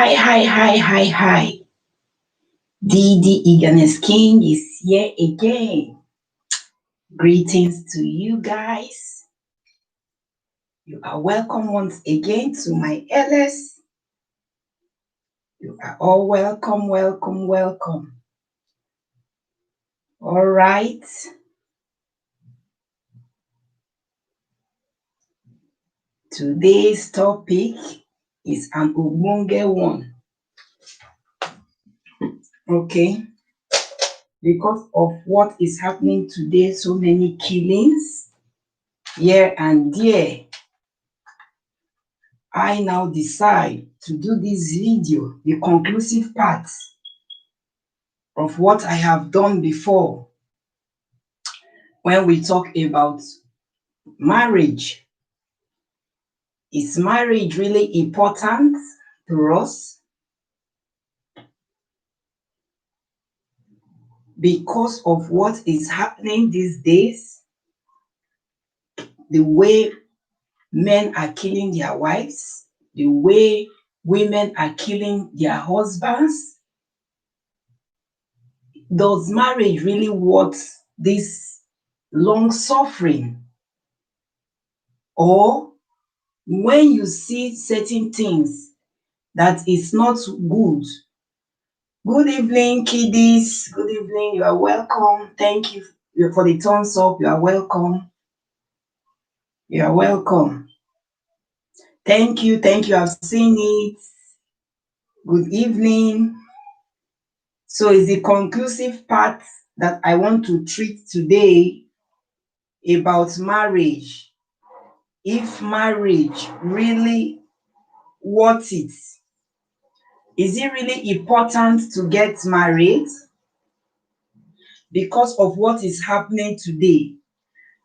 Hi. DD Eagerness King is here again. Greetings to you guys. You are welcome once again to my LS. You are all welcome. All right. Today's topic is an ogbonge one. Okay. Because of what is happening today, so many killings here and there, I now decide to do this video, the conclusive part of what I have done before when we talk about marriage. Is marriage really important to us? Because of what is happening these days, the way men are killing their wives, the way women are killing their husbands, does marriage really worth this long suffering? Or when you see certain things that is not good. Good evening, kiddies. Good evening. You are welcome. Thank you for the thumbs up. You are welcome. You are welcome. Thank you. I've seen it. Good evening. So it's the conclusive part that I want to treat today about marriage. If marriage really worth it? Is it really important to get married? Because of what is happening today.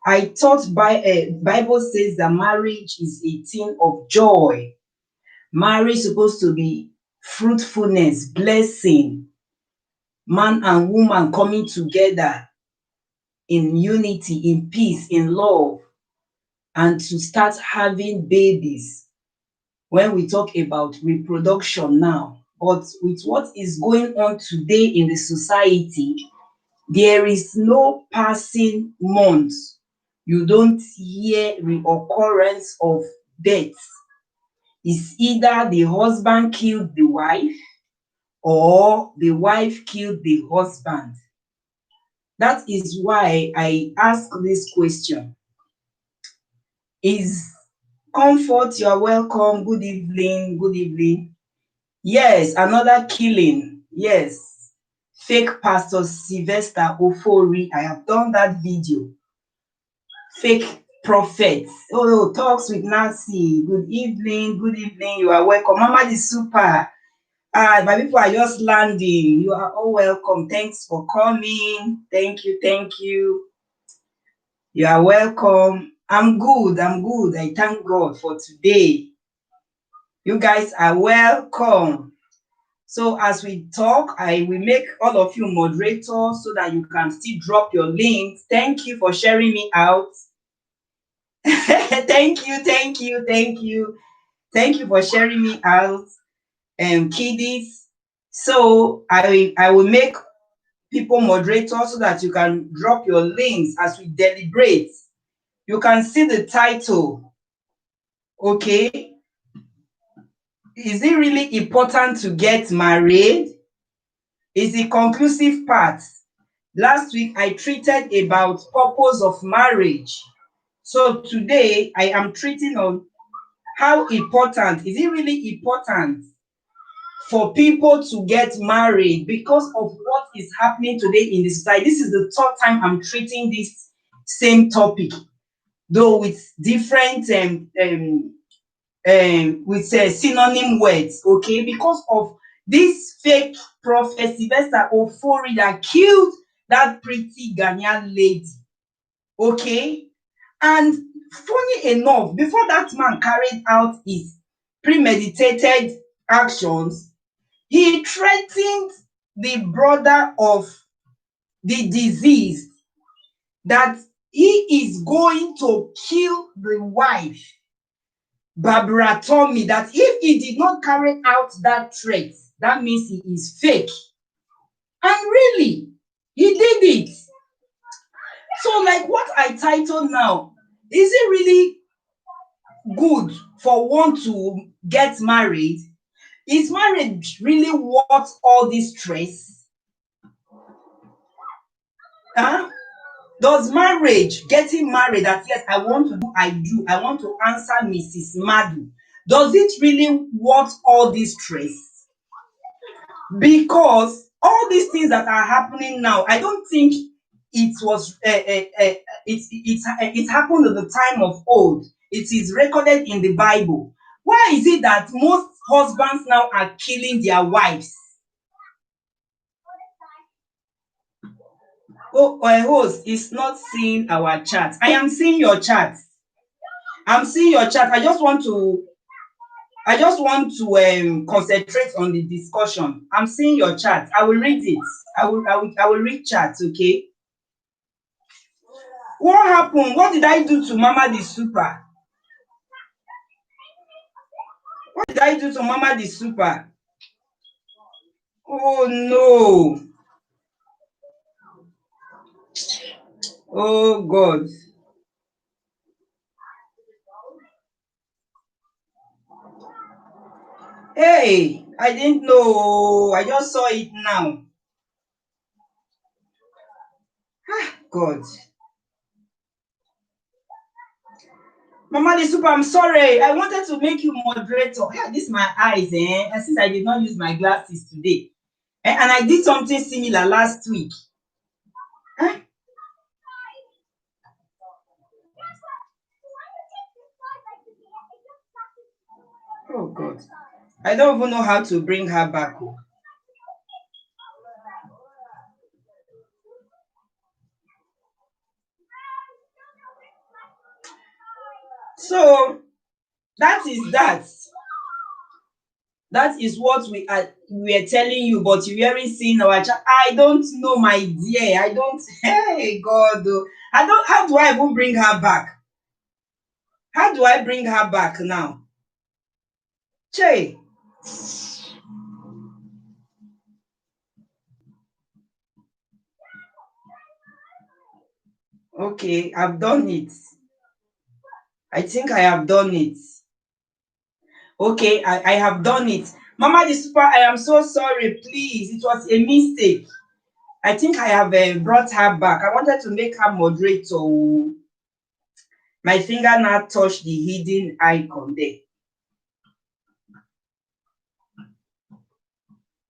I thought Bible says that marriage is a thing of joy. Marriage is supposed to be fruitfulness, blessing, man and woman coming together in unity, in peace, in love, and to start having babies. When we talk about reproduction now, but with what is going on today in the society, there is no passing month you don't hear reoccurrence of death. It's either the husband killed the wife or the wife killed the husband. That is why I ask this question. Is Comfort, you are welcome. Good evening. Yes, another killing. Yes. Fake Pastor Sylvester Ofori. I have done that video. Fake prophets. Oh, talks with Nancy. Good evening. You are welcome. Mama the super. My people are just landing. You are all welcome. Thanks for coming. Thank you. You are welcome. I'm good. I thank God for today. You guys are welcome. So as we talk, I will make all of you moderators so that you can still drop your links. Thank you for sharing me out. Thank you for sharing me out, kiddies. So I will make people moderators so that you can drop your links as we deliberate. You can see the title. Okay. Is it really important to get married? Is the conclusive part. Last week I treated about purpose of marriage. So today I am treating on how important, is it really important for people to get married because of what is happening today in the society? This is the third time I'm treating this same topic, though with different synonym words, okay? Because of this fake prophet Sylvester Ofori that killed that pretty Ghanaian lady, okay? And funny enough, before that man carried out his premeditated actions, he threatened the brother of the deceased that he is going to kill the wife Barbara told me that if he did not carry out that trait, that means he is fake. And really, he did it. So, like what I titled now, is it really good for one to get married? Is marriage really worth all this stress? Huh? Does marriage, getting married, that yes, I want to do, I do, I want to answer Mrs. Madu, does it really worth all this stress? Because all these things that are happening now, I don't think it was it happened at the time of old. It is recorded in the Bible. Why is it that most husbands now are killing their wives? Oh, our host is not seeing our chat. I am seeing your chat. I'm seeing your chat. I just want to concentrate on the discussion. I'm seeing your chat. I will read it. I will read chat, okay? What happened? What did I do to Mama the Super? What did I do to Mama the Super? Oh no. Oh God. Hey, I didn't know. I just saw it now. Ah, God. Mama the Super, I'm sorry. I wanted to make you moderator. Yeah, this is my eyes, and since I did not use my glasses today. And I did something similar last week. Eh? Oh God. I don't even know how to bring her back. So that is that. That is what we are telling you, but you weren't seeing our chat. I don't know, my dear. I don't. Hey God, oh. I don't. How do I even bring her back? How do I bring her back now? Che. Okay, I've done it. I think I have done it. Okay, I have done it. Mama the Super, I am so sorry. Please, it was a mistake. I think I have brought her back. I wanted to make her moderator. My finger now touched the hidden icon there.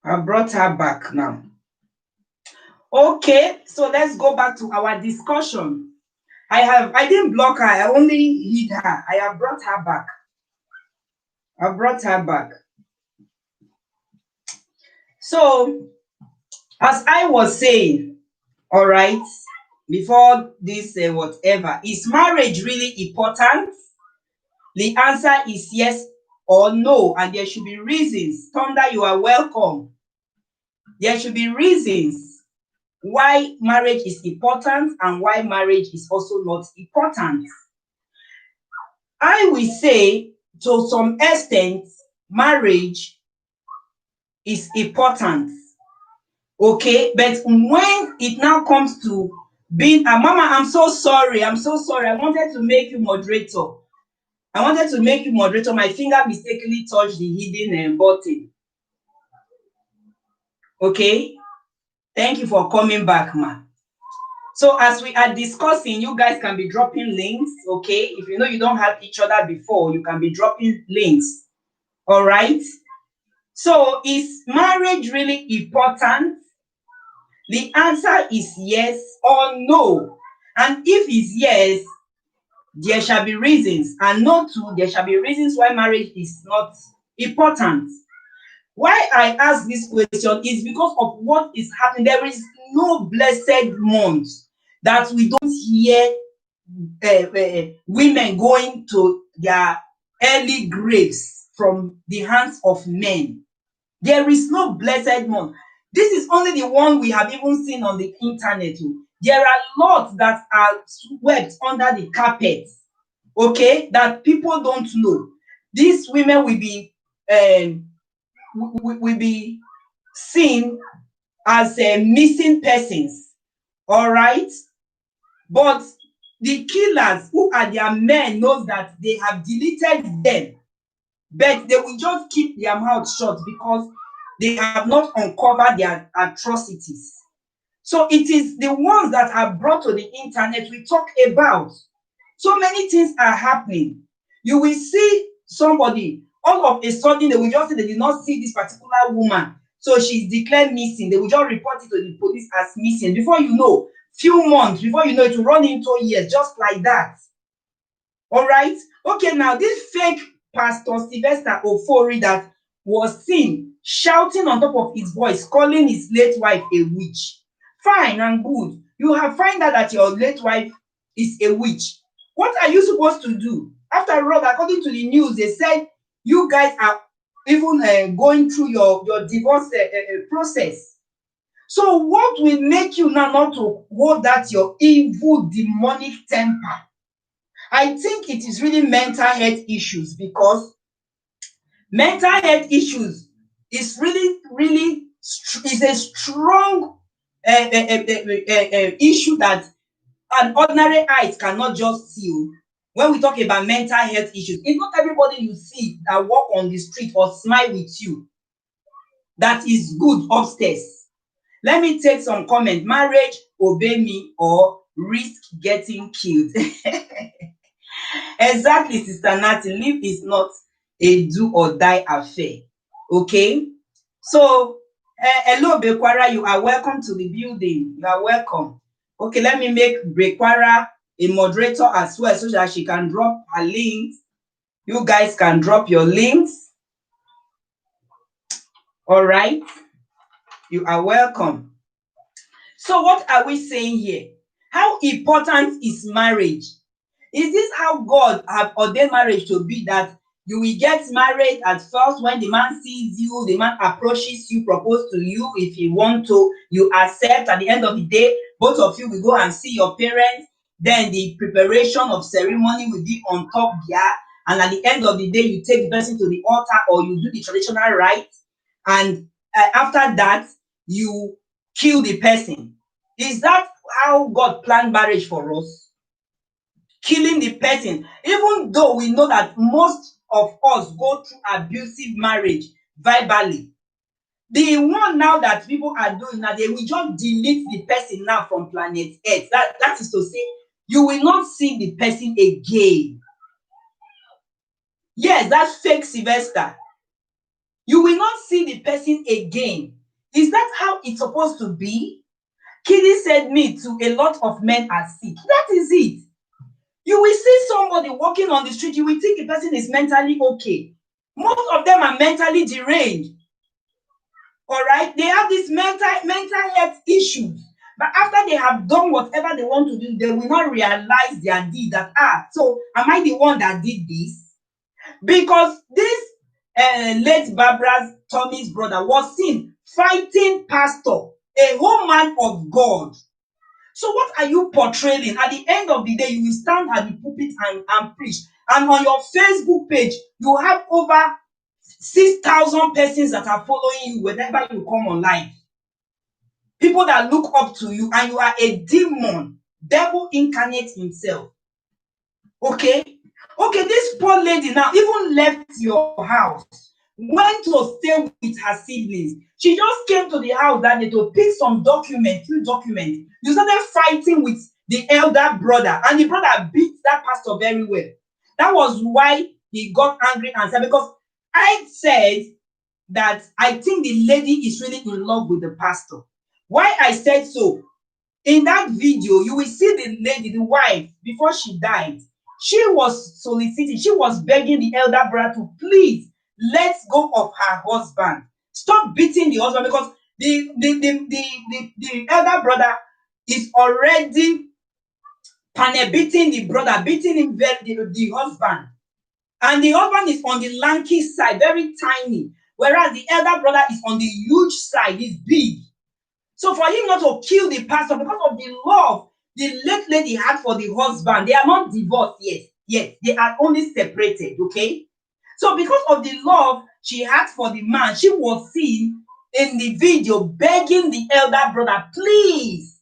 I brought her back now. Okay, so let's go back to our discussion. I didn't block her, I only hid her. I have brought her back. I brought her back. So, as I was saying, all right, before this whatever, is marriage really important? The answer is yes or no, and there should be reasons. Thunder, you are welcome. There should be reasons why marriage is important and why marriage is also not important. I will say, to some extent, marriage is important. Okay, but when it now comes to being a mama, I'm so sorry. I'm so sorry. I wanted to make you moderator. I wanted to make you moderator. My finger mistakenly touched the hidden button. Okay, thank you for coming back, ma. So as we are discussing, you guys can be dropping links. Okay, if you know you don't have each other before, you can be dropping links. All right. So is marriage really important? The answer is yes or no. And if it's yes, there shall be reasons. And no too, there shall be reasons why marriage is not important. Why I ask this question is because of what is happening. There is no blessed month that we don't hear women going to their early graves from the hands of men. There is no blessed month. This is only the one we have even seen on the internet. There are lots that are swept under the carpet, okay, that people don't know. these women will be will be seen as missing persons. All right, but the killers, who are their men, knows that they have deleted them, but they will just keep their mouth shut because they have not uncovered their atrocities. So it is the ones that are brought to the internet we talk about. So many things are happening. You will see somebody, all of a sudden they will just say they did not see this particular woman, so she's declared missing. They will just report it to the police as missing. Before you know, few months, before you know, it will run into years, just like that. All right. Okay, now this fake Pastor Sylvester Ofori that was seen shouting on top of his voice, calling his late wife a witch. Fine and good. You have found out that your late wife is a witch. What are you supposed to do? After all, according to the news, they said you guys are even going through your divorce process. So what will make you now not to hold that your evil demonic temper? I think it is really mental health issues, because mental health issues is really is a strong issue that an ordinary eyes cannot just see. When we talk about mental health issues, it's not everybody you see that walk on the street or smile with you that is good upstairs. Let me take some comment. Marriage, obey me, or risk getting killed. Exactly, Sister Natty. Life is not a do or die affair. Okay? So, hello, Bekwara. You are welcome to the building. You are welcome. Okay, let me make Bekwara a moderator as well, so that she can drop her links. You guys can drop your links. All right? You are welcome. So, what are we saying here? How important is marriage? Is this how God have ordained marriage to be, that you will get married at first? When the man sees you, the man approaches you, propose to you, if you want to, you accept. At the end of the day, both of you will go and see your parents. Then the preparation of ceremony will be on top there. And at the end of the day, you take the person to the altar, or you do the traditional rite. And after that, you kill the person. Is that how God planned marriage for us? Killing the person, even though we know that most of us go through abusive marriage verbally. The one now that people are doing now, they will just delete the person now from planet Earth. That is to say, you will not see the person again. Yes, that's fake Sylvester. You will not see the person again. Is that how it's supposed to be? Kiddy said me to a lot of men are sick. That is it. You will see somebody walking on the street, you will think the person is mentally okay. Most of them are mentally deranged. All right? They have these mental health issues. But after they have done whatever they want to do, they will not realize their deed, that, so am I the one that did this? Because this late Barbara Tommy's brother was seen fighting pastor, a whole man of God. So what are you portraying? At the end of the day, you will stand at the pulpit and preach. And on your Facebook page, you have over 6,000 persons that are following you whenever you come online. People that look up to you, and you are a demon, devil incarnate himself. Okay? Okay, this poor lady now even left your house, went to stay with her siblings. She just came to the house that day to pick some documents, few documents. You started fighting with the elder brother, and the brother beat that pastor very well. That was why he got angry and said, because I said that I think the lady is really in love with the pastor. Why I said so? In that video, you will see the lady, the wife, before she died. She was soliciting, she was begging the elder brother to please let go of her husband. Stop beating the husband, because the elder brother is already beating the brother, beating him, the husband. And the husband is on the lanky side, very tiny, whereas the elder brother is on the huge side, he's big. So for him not to kill the pastor, because of the love the late lady had for the husband, they are not divorced yet. Yes, they are only separated, okay? So because of the love she had for the man, she was seen in the video begging the elder brother, please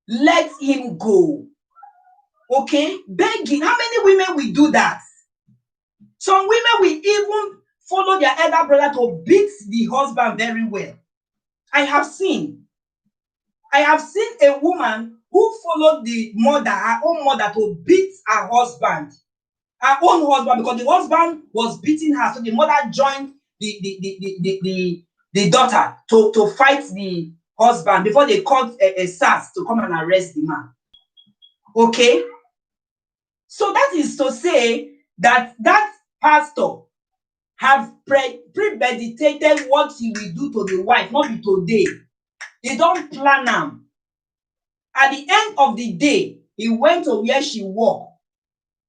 let him go. Okay, begging. How many women will do that? Some women will even follow their elder brother to beat the husband very well. I have seen a woman who followed the mother, her own mother, to beat her husband, her own husband, because the husband was beating her. So the mother joined the daughter to fight the husband before they called a SARS to come and arrest the man. Okay? So that is to say that that pastor have premeditated what he will do to the wife, not be today. He don't plan them. At the end of the day, he went to where she worked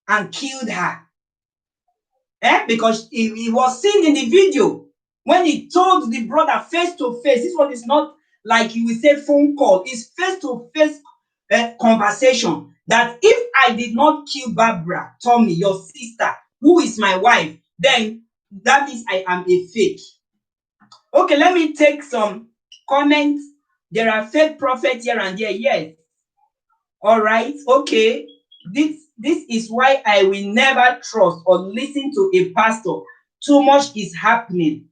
and killed her. Because he was seen in the video when he told the brother face to face. This one is not like you will say phone call. It's face to face conversation. That if I did not kill Barbara, Tommy, your sister, who is my wife, then that means I am a fake. Okay, let me take some comments. There are fake prophets here and there. Yes. All right. Okay. This is why I will never trust or listen to a pastor. Too much is happening.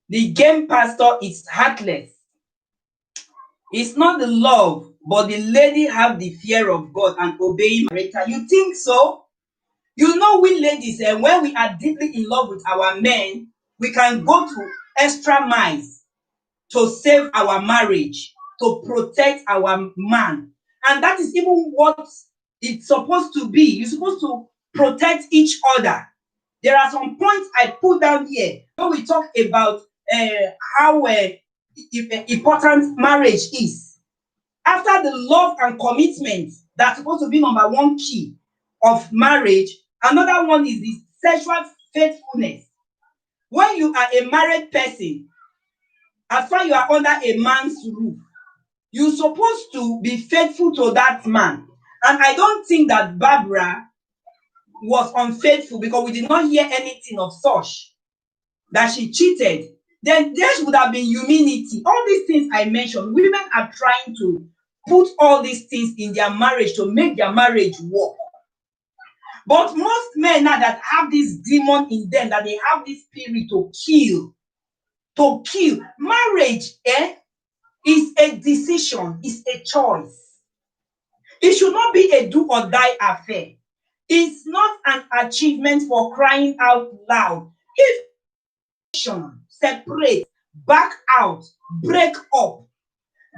The game pastor is heartless. It's not the love, but the lady have the fear of God and obeying Marita. You think so? You know, we ladies, and when we are deeply in love with our men, we can go to extra miles to save our marriage, to protect our man. And that is even what it's supposed to be. You're supposed to protect each other. There are some points I put down here when we talk about how important marriage is. After the love and commitment that's supposed to be number one key of marriage, another one is the sexual faithfulness. When you are a married person, as far you are under a man's roof, you're supposed to be faithful to that man. And I don't think that Barbara was unfaithful, because we did not hear anything of such, that she cheated. Then there would have been humility. All these things I mentioned, women are trying to put all these things in their marriage to make their marriage work. But most men now that have this demon in them, that they have this spirit to kill. Marriage is a decision, is a choice. It should not be a do or die affair. It's not an achievement for crying out loud. If separate, back out, break up,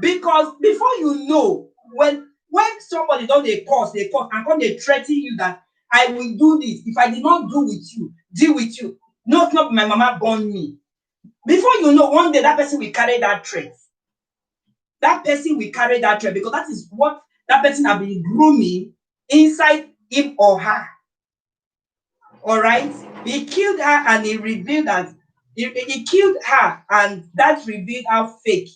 because before you know, when somebody does a cause and come they threaten you that I will do this if I did not deal with you. No, it's not my mama born me. Before you know, one day that person will carry that threat. That person will carry that threat, because that is what that person has been grooming inside him or her. All right, he killed her, and he revealed that he killed her, and that revealed how fake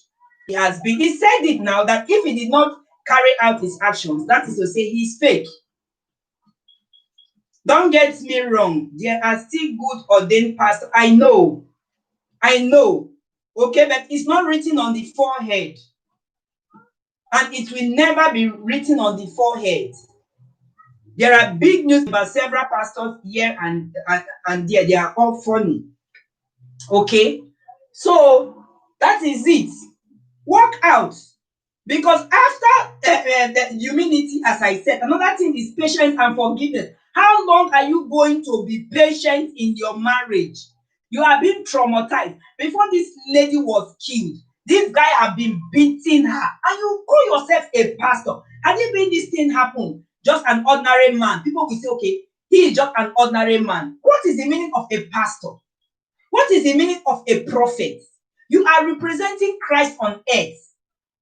he has been. He said it now that if he did not carry out his actions, that is to say, he's fake. Don't get me wrong, there are still good ordained pastors. I know. Okay, but it's not written on the forehead, and it will never be written on the forehead. There are big news about several pastors here and there. They are all funny. Okay, so that is it. Work out, because after the humility, as I said, another thing is patience and forgiveness. How long are you going to be patient in your marriage? You have been traumatized. Before this lady was killed, this guy have been beating her, and you call yourself a pastor. Had it been this thing happen, just an ordinary man, people will say, okay, he is just an ordinary man. What is the meaning of a pastor? What is the meaning of a prophet? You are representing Christ on earth.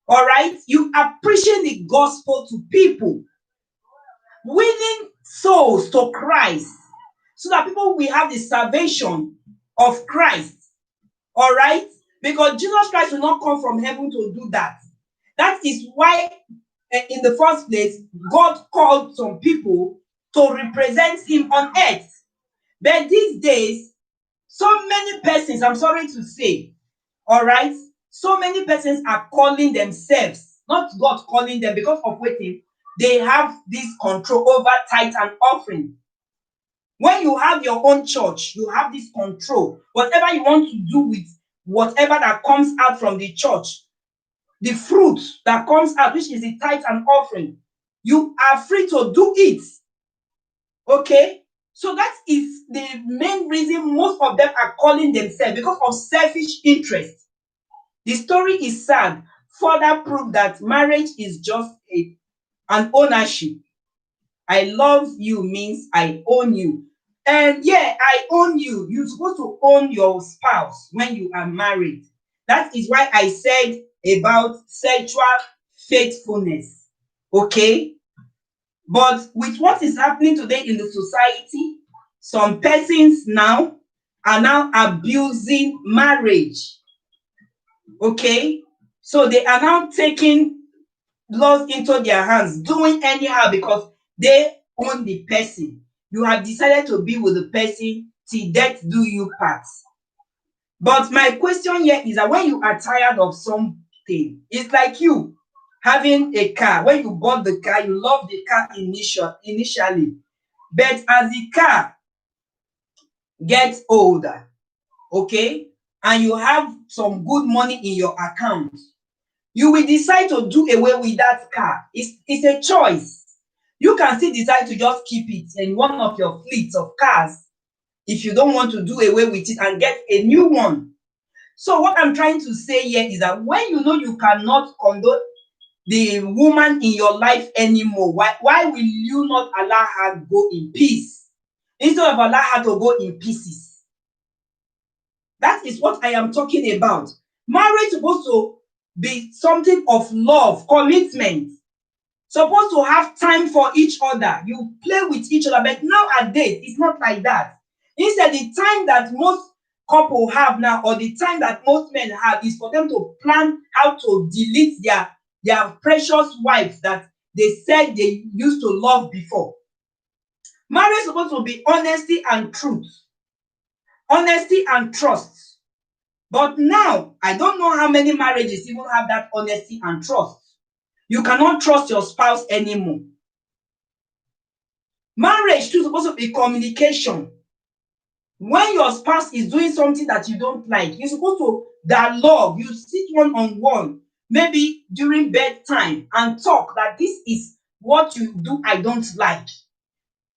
All right? You are preaching the gospel to people, winning souls to Christ, so that people will have the salvation of Christ. All right? Because Jesus Christ will not come from heaven to do that. That is why, in the first place, God called some people to represent him on earth. But these days, So many persons, I'm sorry to say, all right, so many persons are calling themselves, not God calling them, because of waiting, they have this control over tithe and offering. When you have your own church, you have this control. Whatever you want to do with whatever that comes out from the church, the fruit that comes out, which is the tithe and offering, you are free to do it. Okay? So that is the main reason most of them are calling themselves, because of selfish interest. The story is sad. Further proof that marriage is just an ownership. I love you means I own you. And yeah, I own you. You're supposed to own your spouse when you are married. That is why I said about sexual faithfulness. Okay? But with what is happening today in the society, some persons now are now abusing marriage. Okay? So they are now taking laws into their hands, doing anyhow because they own the person. You have decided to be with the person till death do you part. But my question here is that when you are tired of something, it's like you having a car. When you bought the car, you love the car initially. But as the car gets older, okay, and you have some good money in your account, you will decide to do away with that car. It's a choice. You can still decide to just keep it in one of your fleets of cars if you don't want to do away with it and get a new one. So what I'm trying to say here is that when you know you cannot condone the woman in your life anymore, why will you not allow her to go in peace instead of allow her to go in pieces? That is what I am talking about. Marriage is supposed to be something of love, commitment. Supposed to have time for each other. You play with each other, but nowadays it's not like that. Instead, the time that most couple have now, or the time that most men have, is for them to plan how to delete their precious wives that they said they used to love before. Marriage is supposed to be honesty and truth, honesty and trust. But now, I don't know how many marriages even have that honesty and trust. You cannot trust your spouse anymore. Marriage too is supposed to be communication. When your spouse is doing something that you don't like, you're supposed to dialogue. You sit one on one, maybe during bedtime, and talk that this is what you do I don't like.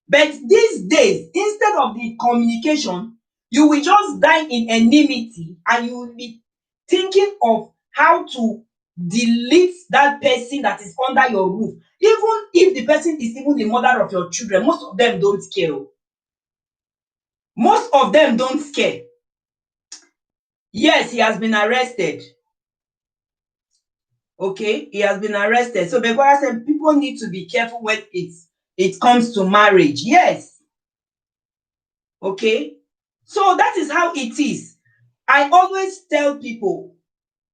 But these days, instead of the communication, you will just die in enmity, and you will be thinking of how to delete that person that is under your roof. Even if the person is even the mother of your children, most of them don't care. Most of them don't care. Yes, he has been arrested. Okay, he has been arrested. So because I said people need to be careful when it comes to marriage. Yes. Okay. So that is how it is. I always tell people,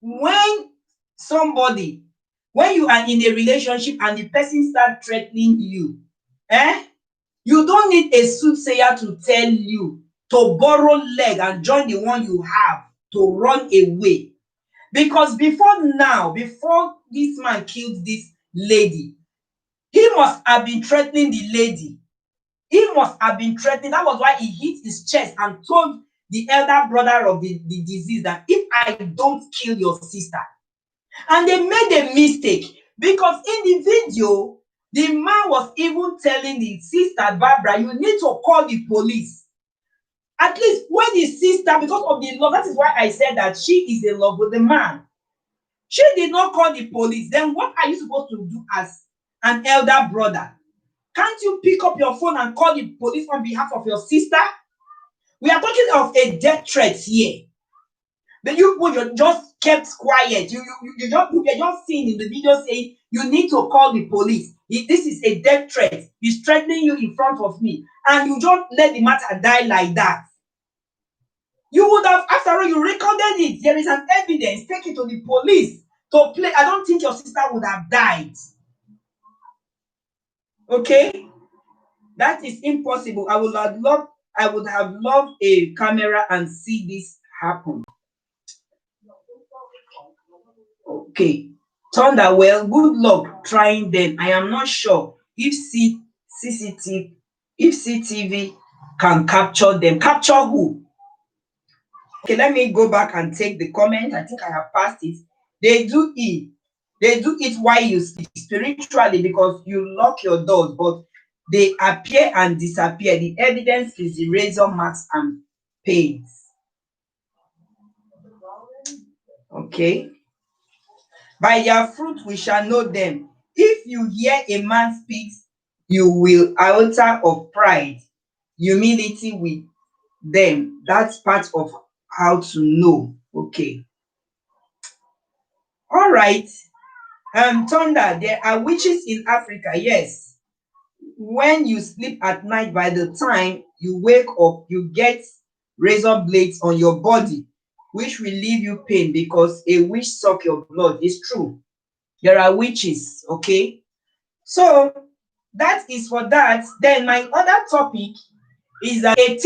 when you are in a relationship and the person starts threatening you, you don't need a soothsayer to tell you to borrow leg and join the one you have to run away. Because before this man killed this lady, he must have been threatening the lady. He must have been threatening. That was why he hit his chest and told the elder brother of the disease that if I don't kill your sister. And they made a mistake, because in the video, the man was even telling the sister, Barbara, you need to call the police. At least when the sister, because of the love, that is why I said that she is in love with the man. She did not call the police. Then what are you supposed to do as an elder brother? Can't you pick up your phone and call the police on behalf of your sister? We are talking of a death threat here. But you just kept quiet. You're just seeing in the video saying you need to call the police. This is a death threat. He's threatening you in front of me. And you just let the matter die like that. You would have, after all, you recorded it. There is an evidence. Take it to the police to play. I don't think your sister would have died. Okay? That is impossible. I would have loved I would have loved a camera and see this happen. Okay. Thunder, well, good luck trying them. I am not sure if CCTV, if CTV can capture them. Capture who? Okay, let me go back and take the comment. I think I have passed it. They do it. They do it while you sleep spiritually because you lock your doors, but they appear and disappear. The evidence is the razor marks and pains. Okay. By their fruit we shall know them. If you hear a man speak, you will altar of pride, humility with them. That's part of how to know. Okay. All right. Thunder, there are witches in Africa. Yes. When you sleep at night, by the time you wake up, you get razor blades on your body, which will leave you pain because a witch suck your blood. It's true. There are witches, okay? So that is for that. Then my other topic is that a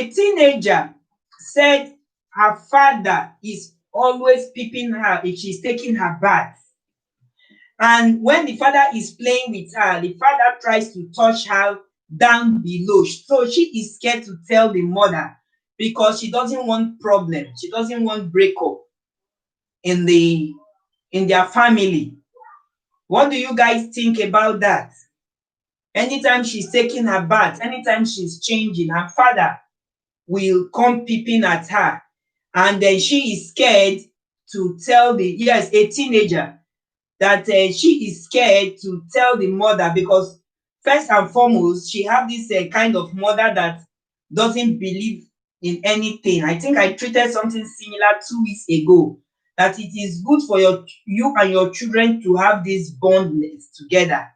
teenager said her father is always peeping her if she's taking her bath. And when the father is playing with her, the father tries to touch her down below. So she is scared to tell the mother because she doesn't want problem. She doesn't want breakup in their family. What do you guys think about that? Anytime she's taking her bath, anytime she's changing, her father will come peeping at her. And then she is scared to tell a teenager, that she is scared to tell the mother because first and foremost, she have this kind of mother that doesn't believe in anything. I think I treated something similar 2 weeks ago, that it is good for you and your children to have this bond together.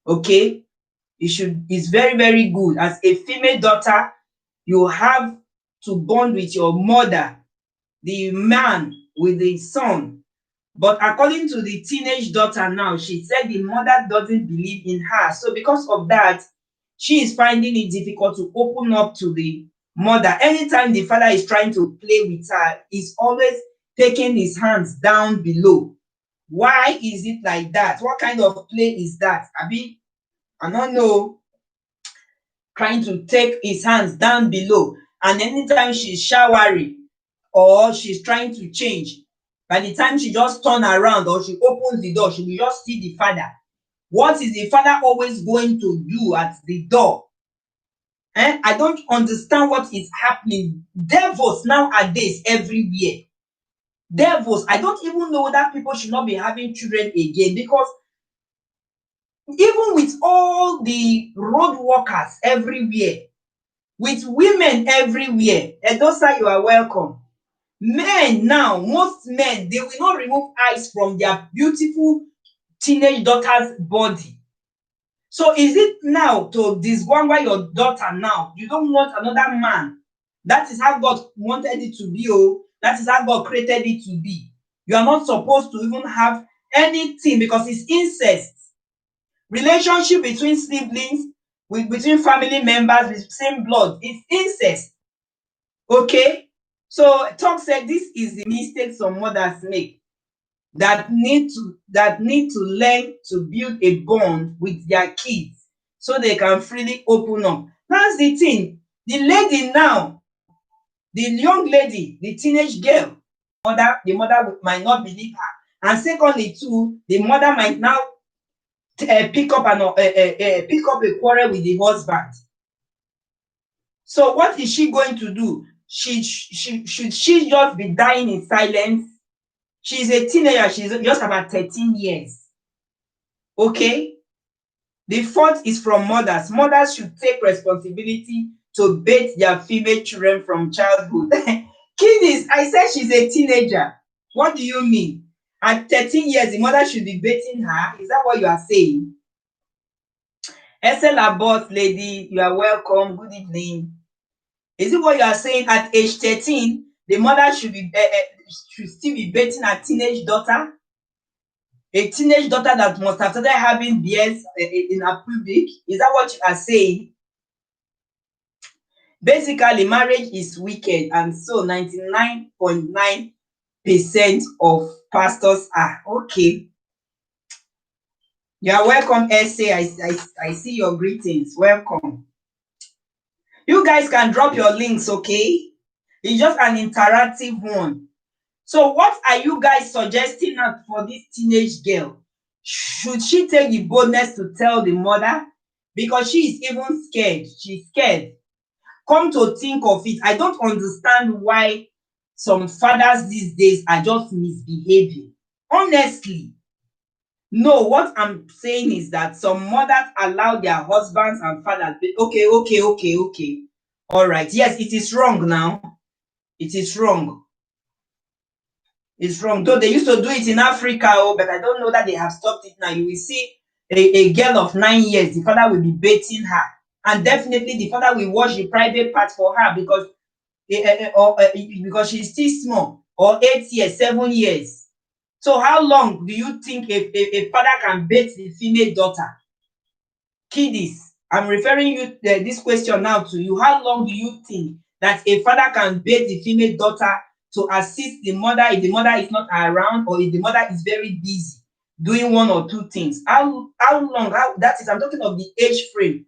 Okay? It's very, very good. As a female daughter, you have to bond with your mother, the man with the son. But according to the teenage daughter now, she said the mother doesn't believe in her. So because of that, she is finding it difficult to open up to the mother. Anytime the father is trying to play with her, he's always taking his hands down below. Why is it like that? What kind of play is that? I don't know. Trying to take his hands down below. And anytime she's showering or she's trying to change, by the time she just turn around or she opens the door, she will just see the father. What is the father always going to do at the door? I don't understand what is happening. Devils nowadays everywhere. Devils. I don't even know that people should not be having children again, because even with all the road workers everywhere, with women everywhere, Edosa, you are welcome. Men now, most men, they will not remove eyes from their beautiful teenage daughter's body. So is it now to disgwanga your daughter now? You don't want another man. That is how God wanted it to be. Oh, that is how God created it to be. You are not supposed to even have anything because it's incest. Relationship between siblings, between family members with same blood, it's incest. Okay? So Talk said this is the mistake some mothers make, that need to learn to build a bond with their kids so they can freely open up. That's the thing. The lady now, the young lady, the teenage girl, the mother might not believe her. And secondly, too, the mother might now pick up a quarrel with the husband. So what is she going to do? Should she just be dying in silence? She's a teenager. She's just about 13 years. Okay? The fault is from mothers. Mothers should take responsibility to bathe their female children from childhood. Kiddies, I said she's a teenager. What do you mean? At 13 years, the mother should be bathing her? Is that what you are saying? SL Boss lady, you are welcome. Good evening. Is it what you are saying? At age 13, the mother should still be bathing her teenage daughter? A teenage daughter that must have started having beards in her pubic? Is that what you are saying? Basically, marriage is wicked, and so 99.9% of pastors are. Okay. You are welcome, Essay. I see your greetings. Welcome. You guys can drop your links, okay? It's just an interactive one. So what are you guys suggesting now for this teenage girl? Should she take the boldness to tell the mother? Because she is even scared. She's scared. Come to think of it, I don't understand why some fathers these days are just misbehaving. Honestly, no, what I'm saying is that some mothers allow their husbands and fathers. Okay. All right. Yes, it is wrong now. It is wrong. It's wrong. Though they used to do it in Africa, but I don't know that they have stopped it now. You will see a girl of 9 years, the father will be baiting her. And definitely the father will watch the private part for her because she's still small, or 8 years, 7 years. So how long do you think a father can bait the female daughter? Kiddies, I'm referring you this question now to you. How long do you think that a father can bait the female daughter to assist the mother if the mother is not around, or if the mother is very busy doing one or two things? How long? That is, I'm talking of the age frame.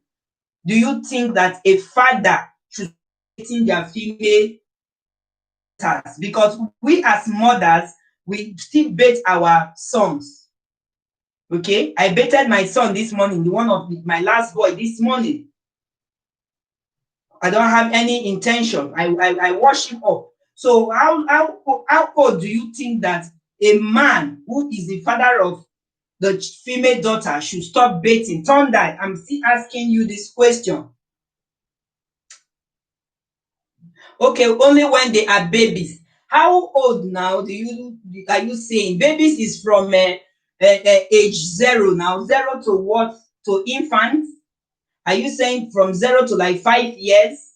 Do you think that a father should be baiting their female daughters? Because we as mothers, we still bait our sons. Okay, I baited my son this morning, my last boy this morning. I don't have any intention. I wash him up. So how old do you think that a man who is the father of the female daughter should stop baiting? Thunder, I'm still asking you this question. Okay, only when they are babies. How old now are you saying? Babies is from age 0 now, 0 to what? To infants? Are you saying from 0 to like 5 years?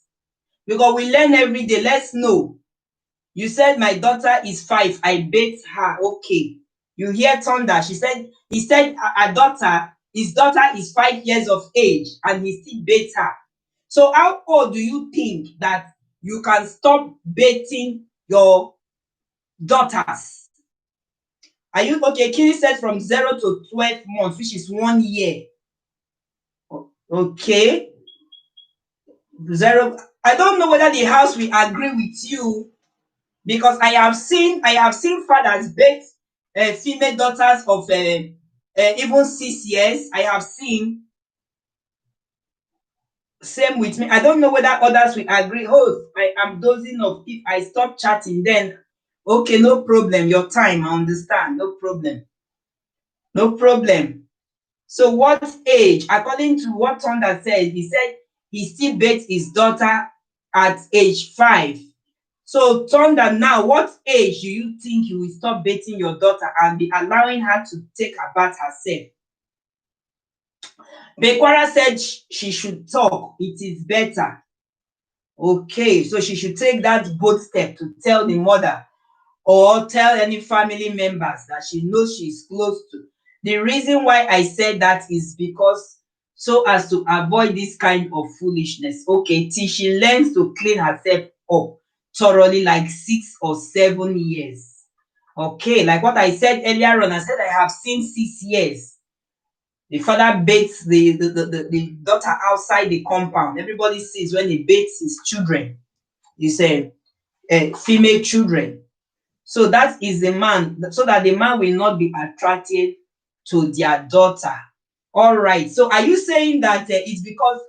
Because we learn every day. Let's know. You said my daughter is 5. I bait her. Okay. You hear Thunder. He said his daughter is 5 years of age and he still baits her. So how old do you think that you can stop baiting your daughters? Are you okay? Kiri said from 0 to 12 months, which is 1 year. Okay. 0. I don't know whether the house will agree with you, because I have seen fathers bait female daughters of even 6 years. I have seen. Same with me. I don't know whether others will agree. Oh, I am dozing off. If I stop chatting, then okay, no problem. Your time, I understand. No problem. No problem. So what age? According to what Thunder said, he said he still baits his daughter at age 5. So Thunder, now what age do you think you will stop baiting your daughter and be allowing her to take her bath herself? Bekwara said she should talk. It is better. Okay, so she should take that bold step to tell the mother or tell any family members that she knows she's close to. The reason why I said that is because so as to avoid this kind of foolishness. Okay, till she learns to clean herself up thoroughly, like 6 or 7 years. Okay, like what I said earlier on, I said I have seen 6 years. The father baits the daughter outside the compound. Everybody sees when he baits his children. His female children. So that is the man, so that the man will not be attracted to their daughter. All right. So are you saying that it's because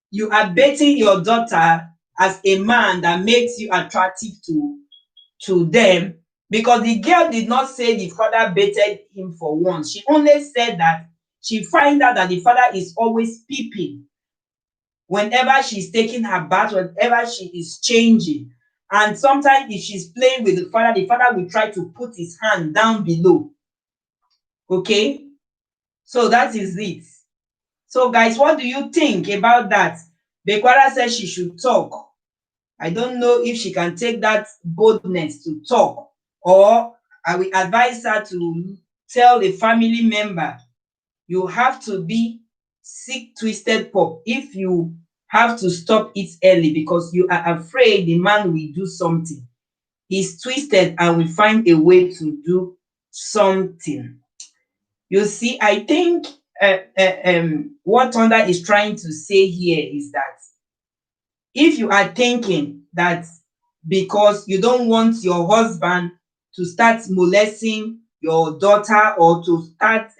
you are baiting your daughter as a man that makes you attractive to them? Because the girl did not say the father baited him for once. She only said that she find out that the father is always peeping whenever she's taking her bath, whenever she is changing. And sometimes if she's playing with the father will try to put his hand down below. Okay? So that is it. So guys, what do you think about that? Bekwara says she should talk. I don't know if she can take that boldness to talk, or I will advise her to tell a family member, you have to be sick, twisted pop if you have to stop it early because you are afraid the man will do something. He's twisted and will find a way to do something. You see, I think what Thunder is trying to say here is that if you are thinking that because you don't want your husband to start molesting your daughter or to start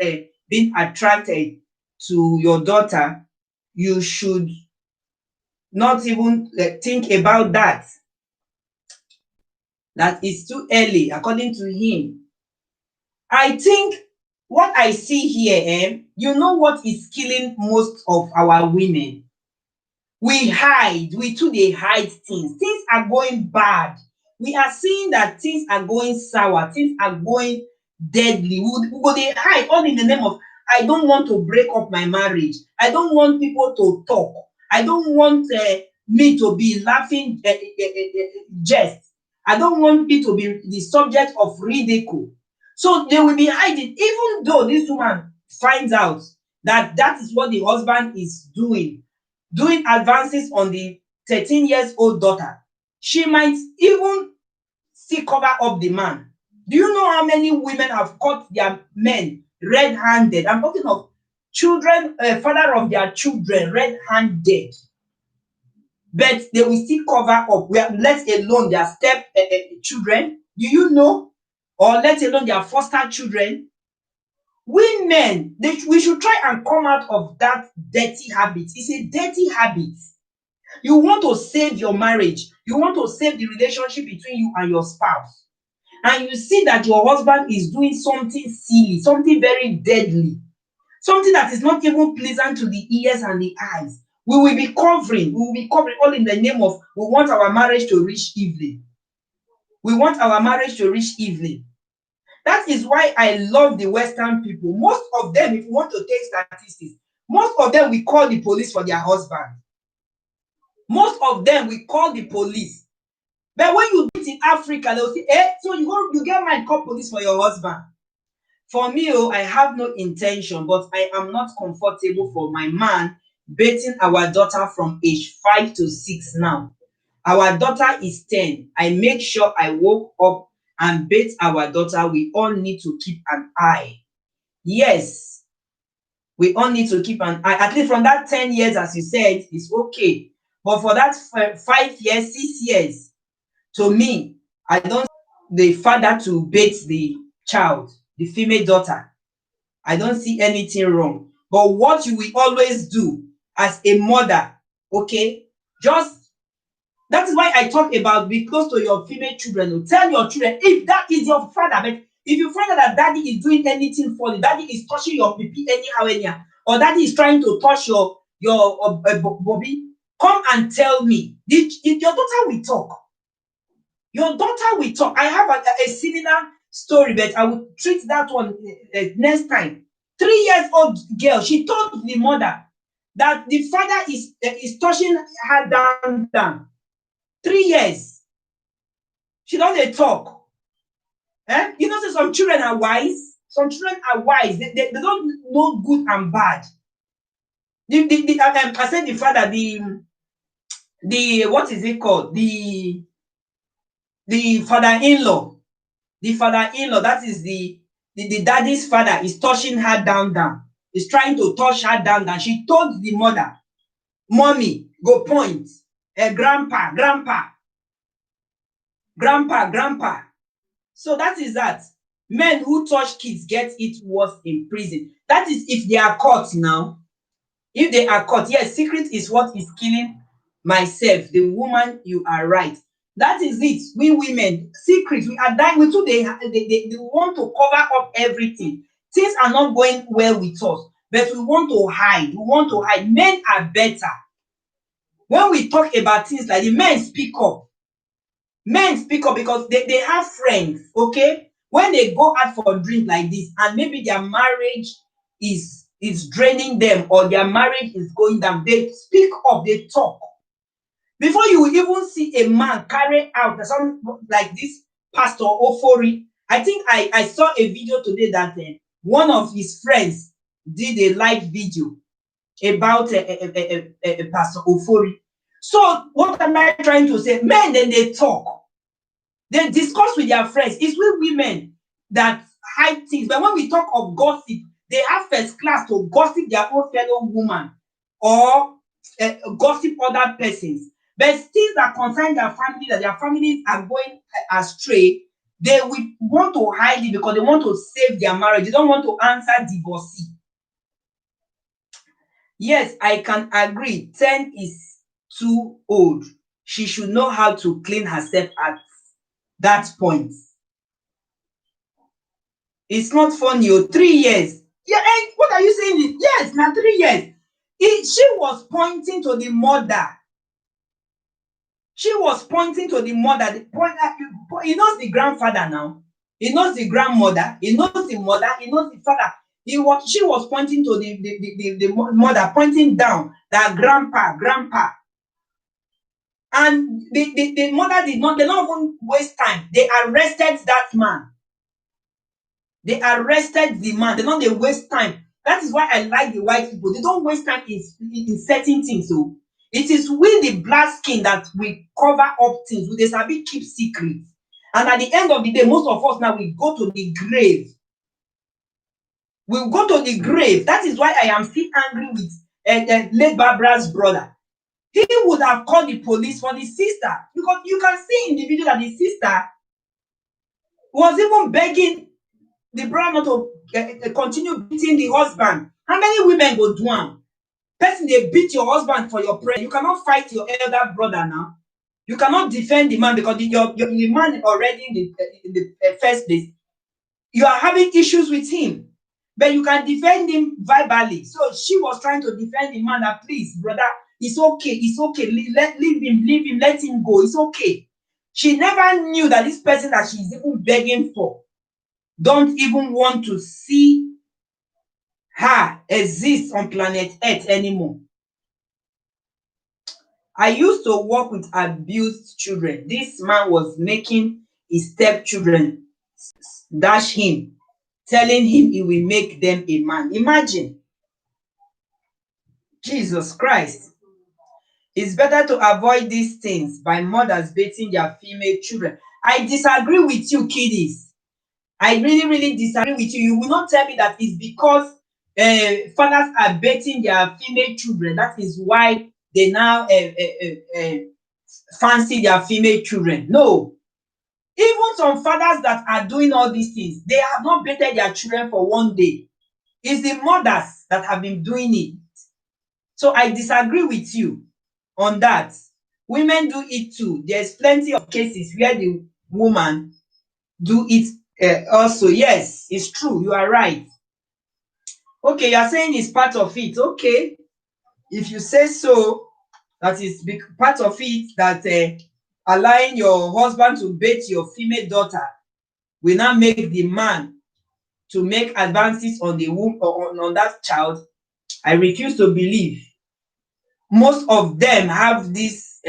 being attracted to your daughter, you should not even think about that. That is too early, according to him. I think what I see here, you know what is killing most of our women? We hide. We too they hide things. Things are going bad. We are seeing that things are going sour. Things are going deadly. We go they hide all in the name of I don't want to break up my marriage. I don't want people to talk. I don't want me to be laughing jest. I don't want me to be the subject of ridicule. So they will be hiding, even though this woman finds out that that is what the husband is doing advances on the 13 years old daughter. She might even still cover up the man. Do you know how many women have caught their men red-handed? I'm talking of children, father of their children red-handed. But they will still cover up, let alone their step children. Do you know? Or let alone their foster children. Women, we should try and come out of that dirty habit. It's a dirty habit. You want to save your marriage. You want to save the relationship between you and your spouse. And you see that your husband is doing something silly, something very deadly, something that is not even pleasant to the ears and the eyes. We will be covering all in the name of we want our marriage to reach evening. We want our marriage to reach evening. That is why I love the Western people. Most of them, if you want to take statistics, most of them will call the police for their husband. Most of them will call the police. But when you do it in Africa, they'll say, so you get mad, call police for your husband. For me, I have no intention, but I am not comfortable for my man beating our daughter from age 5 to 6 now. Our daughter is 10. I make sure I woke up and beat our daughter. We all need to keep an eye. Yes, we all need to keep an eye. At least from that 10 years, as you said, it's okay. But for that 5 years, 6 years, to me, I don't the father to beat the child, the female daughter. I don't see anything wrong. But what you will always do as a mother, okay, just that is why I talk about be close to your female children. Tell your children if that is your father. But if you find out that daddy is doing anything for you, daddy is touching your pipi anyhow, or daddy is trying to touch your bobby, come and tell me. Your daughter will talk. Your daughter will talk. I have a similar story, but I will treat that one next time. 3 years old girl, she told the mother that the father is touching her down. 3 years. She doesn't talk. You know, so some children are wise. Some children are wise. They don't know good and bad. I said the father, the what is it called? The father-in-law. The father-in-law, that is the daddy's father, is touching her down. Is trying to touch her down. She told the mother, mommy, go point. Grandpa. So that is that. Men who touch kids get it worse in prison. That is if they are caught now. If they are caught, yes, secret is what is killing myself. The woman, you are right. That is it. We women, secret, we are dying. We too, they want to cover up everything. Things are not going well with us, but we want to hide. We want to hide. Men are better. When we talk about things like the men speak up. Men speak up because they have friends, okay? When they go out for a drink like this, and maybe their marriage is draining them or their marriage is going down, they speak up, they talk. Before you will even see a man carry out something like this, Pastor Ofori. I think I saw a video today that one of his friends did a live video. about Pastor Ofori. So what am I trying to say? Men, then they talk. They discuss with their friends. It's we women that hide things. But when we talk of gossip, they have first class to gossip their own fellow woman or gossip other persons. But things that concern their family, that their families are going astray, they will want to hide it because they want to save their marriage. They don't want to answer divorcee. Yes, I can agree. 10 is too old. She should know how to clean herself at that point. It's not funny. 3 years. Yeah, what are you saying? Yes, now 3 years. She was pointing to the mother. She was pointing to the mother. He knows the grandfather now. He knows the grandmother. He knows the mother. He knows the father. She was pointing to the mother, pointing down that grandpa. And the mother did not even waste time. They arrested that man. They arrested the man. They don't waste time. That is why I like the white people. They don't waste time in certain things. So it is we, the black skin, that we cover up things. We sabi keep secrets. And at the end of the day, most of us now, we go to the grave. We'll go to the grave. That is why I am still angry with late Barbara's brother. He would have called the police for the sister. Because you can see in the video that the sister was even begging the brother not to continue beating the husband. How many women go do am? Person, they beat your husband for your prayer. You cannot fight your elder brother now. You cannot defend the man because the man already in the first place. You are having issues with him. But you can defend him verbally. So she was trying to defend the man that, please, brother, it's okay. Leave him, let him go. It's okay. She never knew that this person that she's even begging for don't even want to see her exist on planet Earth anymore. I used to work with abused children. This man was making his stepchildren dash him, telling him he will make them a man. Imagine. Jesus Christ. It's better to avoid these things by mothers beating their female children. I disagree with you, kiddies. I really disagree with you. You will not tell me that it's because fathers are beating their female children. That is why they now fancy their female children. No. Even some fathers that are doing all these things, they have not beaten their children for one day. It's the mothers that have been doing it. So I disagree with you on that. Women do it too. There's plenty of cases where the woman do it also. Yes, it's true. You are right. Okay, you are saying it's part of it. Okay. If you say so, that is part of it, that allowing your husband to beat your female daughter will not make the man to make advances on the womb or on that child. I refuse to believe. Most of them have this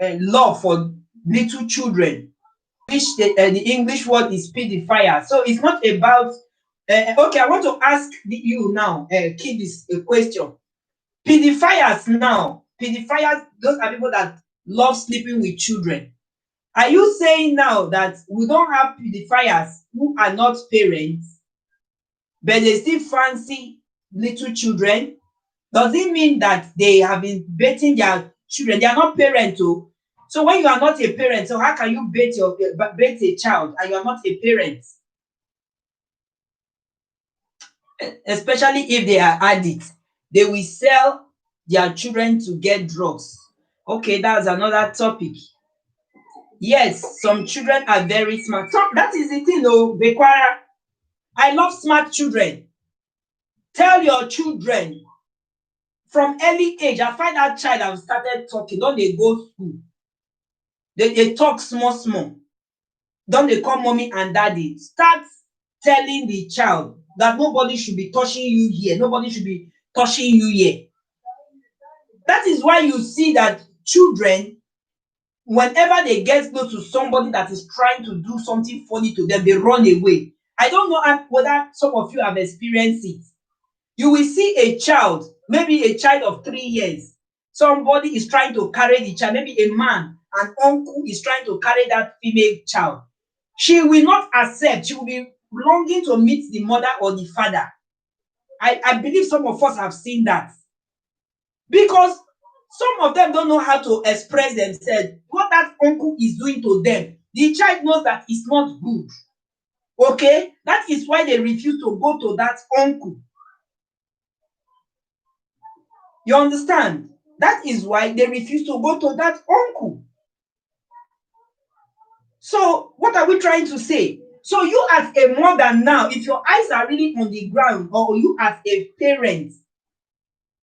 love for little children, which the English word is pedophile. So it's not about okay, I want to ask you now, kid, this a question. Pedophiles now, pedophiles, those are people that love sleeping with children. Are you saying now that we don't have pedophiles who are not parents, but they still fancy little children? Does it mean that they have been beating their children? They are not parents too. So when you are not a parent, so how can you beat a child and you are not a parent? Especially if they are addicts, they will sell their children to get drugs. Okay, that's another topic. Yes, some children are very smart. So that is the thing, though, Bekwara. I love smart children. Tell your children from early age. I find that child have started talking. Don't they go school? They talk small. Don't they call mommy and daddy? Start telling the child that nobody should be touching you here. Nobody should be touching you here. That is why you see that children, whenever they get close to somebody that is trying to do something funny to them, they run away. I don't know whether some of you have experienced it. You will see a child, maybe a child of 3 years. Somebody is trying to carry the child, maybe a man, an uncle is trying to carry that female child. She will not accept. She will be longing to meet the mother or the father. I believe some of us have seen that. Because some of them don't know how to express themselves. What that uncle is doing to them, the child knows that it's not good. Okay? That is why they refuse to go to that uncle. You understand? That is why they refuse to go to that uncle. So, what are we trying to say? So, you as a mother now, if your eyes are really on the ground, or you as a parent,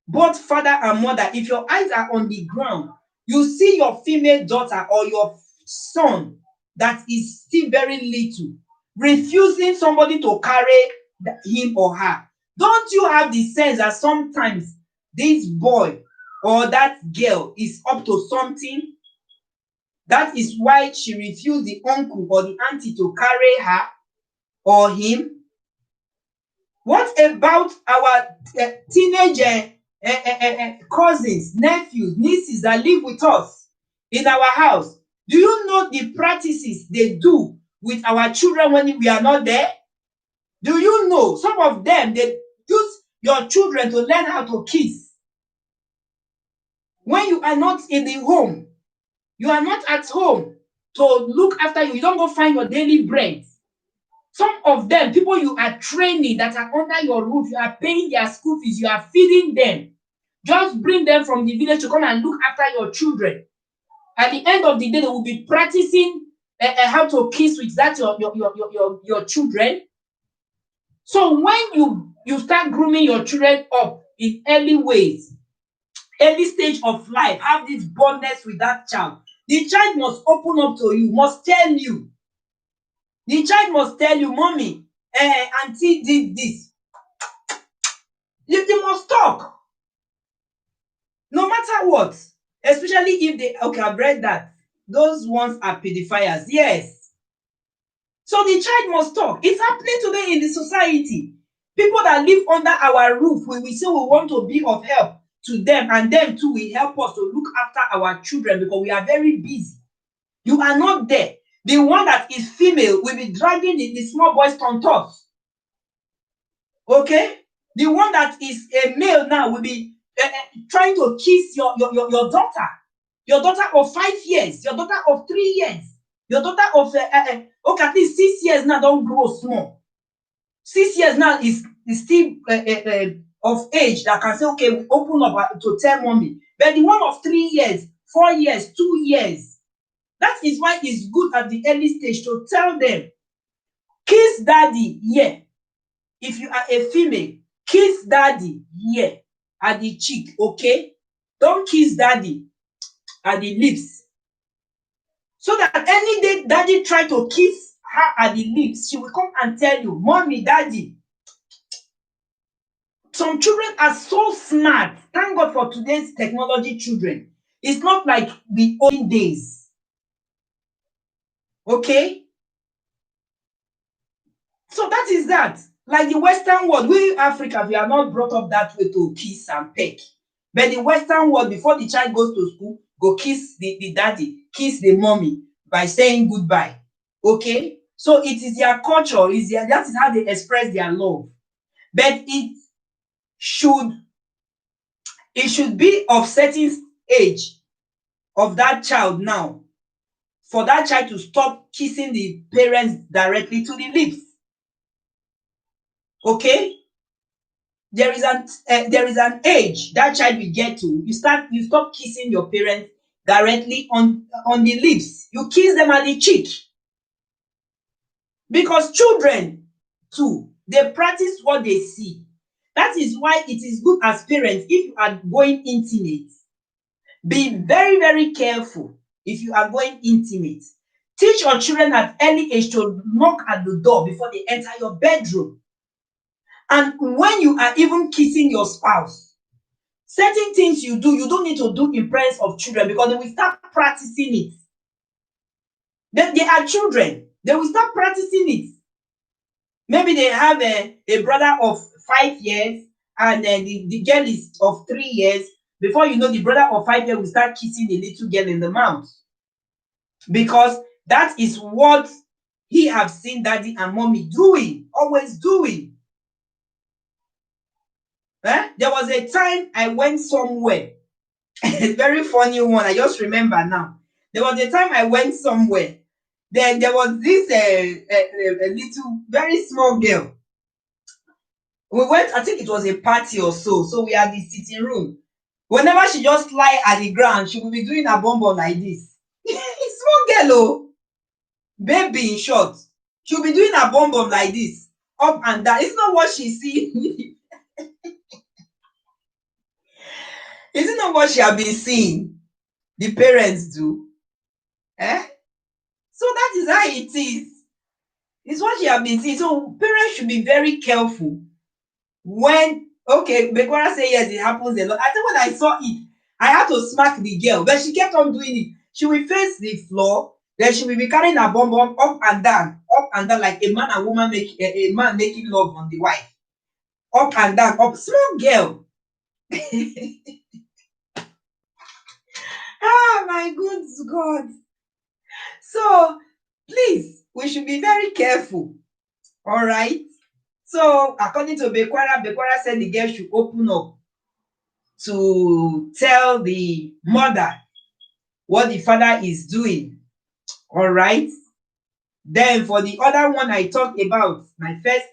both father and mother, if your eyes are on the ground, you see your female daughter or your son that is still very little, refusing somebody to carry him or her. Don't you have the sense that sometimes this boy or that girl is up to something? That is why she refused the uncle or the auntie to carry her or him. What about our teenage cousins, nephews, nieces that live with us in our house? Do you know the practices they do with our children when we are not there? Do you know some of them, they use your children to learn how to kiss? When you are not in the home, you are not at home to look after you, you don't go find your daily bread. Some of them, people you are training that are under your roof, you are paying their school fees, you are feeding them. Just bring them from the village to come and look after your children. At the end of the day, they will be practicing how to kiss with that your children. So when you start grooming your children up in early ways, early stage of life, have this bondness with that child, the child must open up to you, must tell you. The child must tell you, mommy, auntie did this. You must talk. No matter what. Especially if they, okay, I've read that. Those ones are pedophiles. Yes. So the child must talk. It's happening today in the society. People that live under our roof, we say we want to be of help to them, and them too will help us to look after our children because we are very busy. You are not there. The one that is female will be dragging the small boys on toes. Okay? The one that is a male now will be trying to kiss your daughter. Your daughter of 5 years, your daughter of 3 years, your daughter of okay, at least 6 years now don't grow small. 6 years now is still of age that can say, okay, open up to tell mommy. But the one of 3 years, 4 years, 2 years, that is why it's good at the early stage to tell them, kiss daddy here. If you are a female, kiss daddy here at the cheek, okay? Don't kiss daddy at the lips. So that any day daddy try to kiss her at the lips, she will come and tell you, mommy, daddy. Some children are so smart. Thank God for today's technology children. It's not like the old days. Okay? So that is that. Like the Western world, we Africa, we are not brought up that way to kiss and peck. But the Western world, before the child goes to school, go kiss the daddy, kiss the mommy by saying goodbye. Okay? So it is their culture, that is how they express their love. But it should be of certain age of that child now for that child to stop kissing the parents directly to the lips. Okay? There is an age that child will get to. You stop kissing your parents directly on the lips. You kiss them at the cheek. Because children too, they practice what they see. That is why it is good as parents, if you are going intimate, be very, very careful if you are going intimate. Teach your children at early age to knock at the door before they enter your bedroom. And when you are even kissing your spouse, certain things you don't need to do in presence of children because they will start practicing it. They are children. They will start practicing it. Maybe they have a brother of 5 years and then the girl is of 3 years, before you know, the brother of 5 years will start kissing the little girl in the mouth, because that is what he have seen daddy and mommy doing, always doing. There was a time I went somewhere, a very funny one, I just remember now. There was a time I went somewhere, then there was this a little, very small girl. We went, I think it was a party or so we had the sitting room. Whenever she just lie at the ground, she will be doing a bum like this. Small girl, oh, baby, in short, she'll be doing a bum like this, up and down. It's not what she see. Is it not what she have been seeing the parents do? So that is how it is. It's what she have been seeing. So parents should be very careful when, okay, Bekwara say yes, it happens a lot. I think when I saw it, I had to smack the girl, but she kept on doing it. She will face the floor, then she will be carrying her bum up and down, like a man and woman a man making love on the wife. Up and down, up. Small girl. Ah, my good God. So please, we should be very careful. All right. So according to Bekwara said the girl should open up to tell the mother what the father is doing. All right. Then for the other one I talked about, my first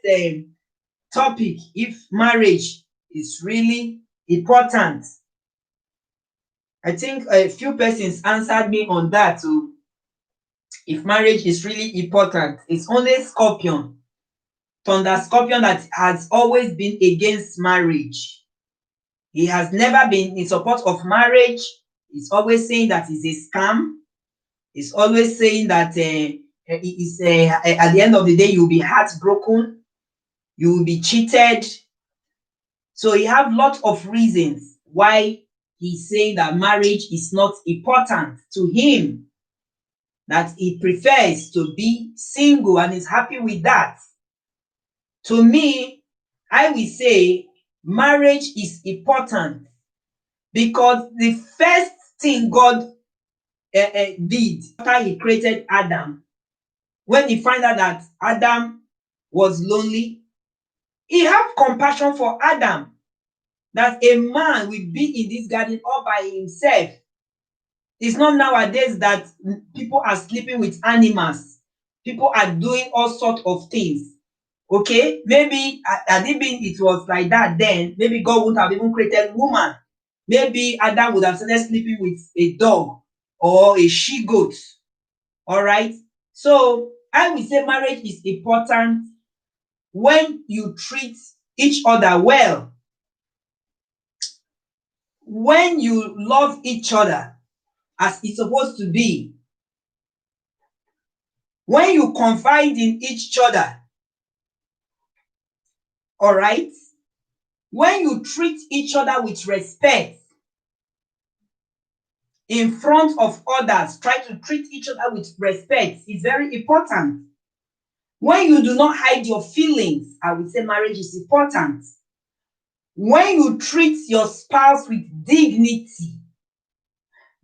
topic, if marriage is really important. I think a few persons answered me on that too. If marriage is really important, it's only Scorpion, Thunder Scorpion, that has always been against marriage. He has never been in support of marriage. He's always saying that it's a scam. He's always saying that at the end of the day, you'll be heartbroken, you will be cheated. So he have lots of reasons why he's saying that marriage is not important to him, that he prefers to be single and is happy with that. To me, I will say marriage is important because the first thing God did after he created Adam, when he found out that Adam was lonely, he had compassion for Adam, that a man will be in this garden all by himself. It's not nowadays that people are sleeping with animals. People are doing all sorts of things. Okay, maybe had it been it was like that then, maybe God would have even created woman. Maybe Adam would have started sleeping with a dog or a she-goat. All right. So I will say marriage is important when you treat each other well, when you love each other as it's supposed to be, when you confide in each other. All right. When you treat each other with respect in front of others, try to treat each other with respect. It's very important. When you do not hide your feelings, I would say marriage is important. When you treat your spouse with dignity,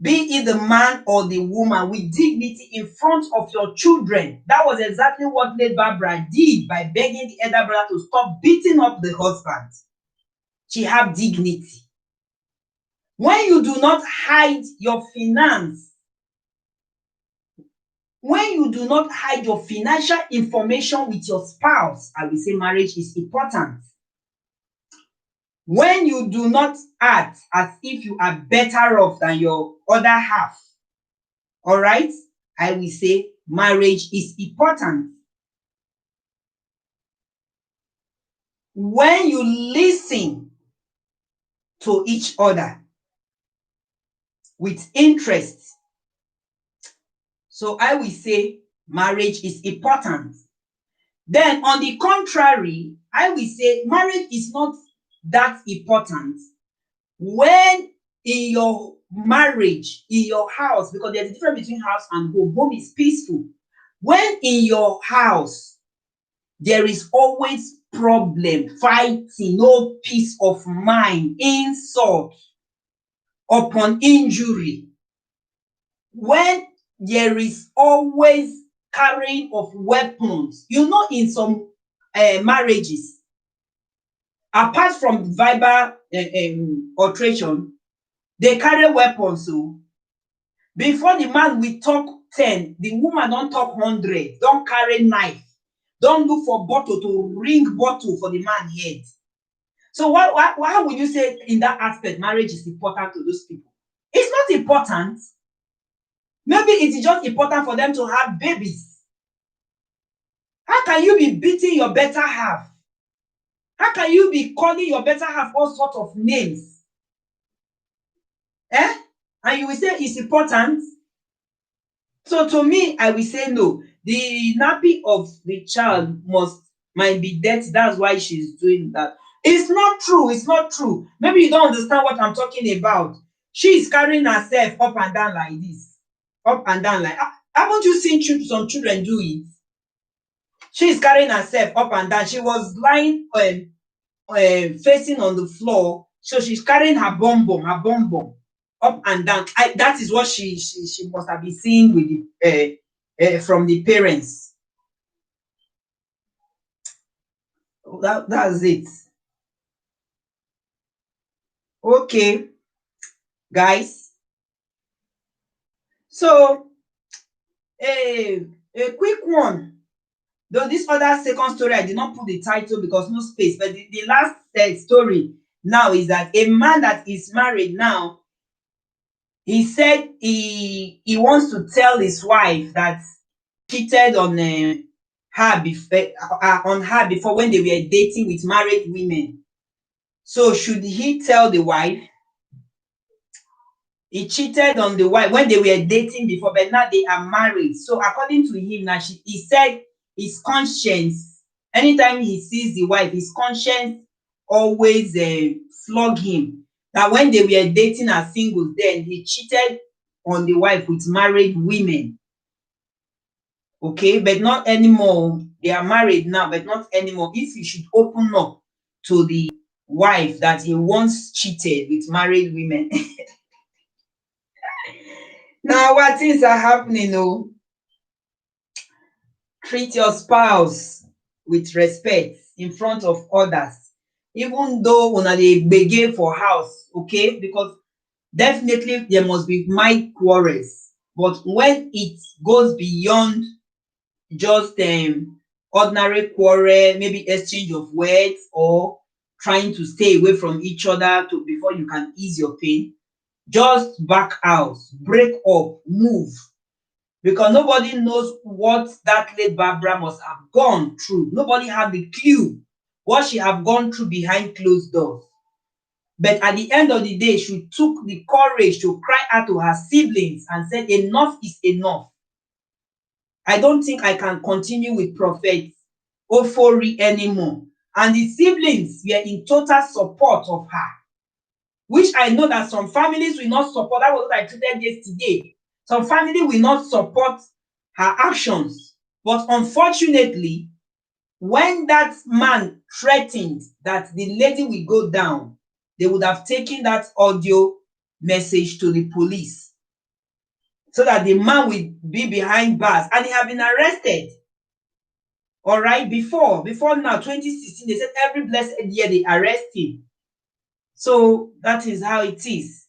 be it the man or the woman, with dignity in front of your children. That was exactly what Lady Barbara did by begging the elder brother to stop beating up the husband. She had dignity. When you do not hide your finance, when you do not hide your financial information with your spouse, I will say marriage is important. When you do not act as if you are better off than your other half, all right, I will say marriage is important. When you listen to each other with interest, so I will say marriage is important. Then on the contrary, I will say marriage is not that important when in your marriage, in your house, because there's a difference between house and home. Home is peaceful. When in your house, there is always problem, fighting, no peace of mind, insult upon injury. When there is always carrying of weapons, in some marriages, apart from verbal alteration, they carry weapons. So before the man will talk 10, the woman don talk 100, don carry knife, don look for bottle to ring bottle for the man head. So how would you say in that aspect marriage is important to those people? It's not important. Maybe it is just important for them to have babies. How can you be beating your better half? How can you be calling your better half all sorts of names? And you will say it's important? So to me, I will say no. The nappy of the child might be dirty. That's why she's doing that. It's not true. It's not true. Maybe you don't understand what I'm talking about. She is carrying herself up and down like this. Up and down like. Haven't you seen some children do it? She is carrying herself up and down. She was lying facing on the floor. So she's carrying her bum up and down. That is what she must have been seeing with the from the parents. That's it. Okay, guys. So a quick one. Though this other second story, I did not put the title because no space. But the last story now is that a man that is married now, he said he wants to tell his wife that cheated on her before when they were dating with married women. So should he tell the wife? He cheated on the wife when they were dating before, but now they are married. So according to him, now he said his conscience, anytime he sees the wife, his conscience always flog him. That when they were dating as singles, then he cheated on the wife with married women. Okay, but not anymore. They are married now, but not anymore. If he should open up to the wife that he once cheated with married women. Now what things are happening? Oh, treat your spouse with respect in front of others, even though una dey gbege for house, okay? Because definitely there must be mild quarrels, but when it goes beyond just ordinary quarrel, maybe exchange of words or trying to stay away from each other before you can ease your pain, just back out, break up, move, because nobody knows what that late Barbara must have gone through. Nobody had the clue what she have gone through behind closed doors. But at the end of the day, she took the courage to cry out to her siblings and said, enough is enough. I don't think I can continue with Prophet Ofori anymore. And the siblings were in total support of her, which I know that some families will not support. That was what I treated yesterday. Some family will not support her actions. But unfortunately, when that man threatened that the lady will go down, they would have taken that audio message to the police so that the man will be behind bars, and he had been arrested. All right, before now, 2016, they said every blessed year they arrest him. So that is how it is.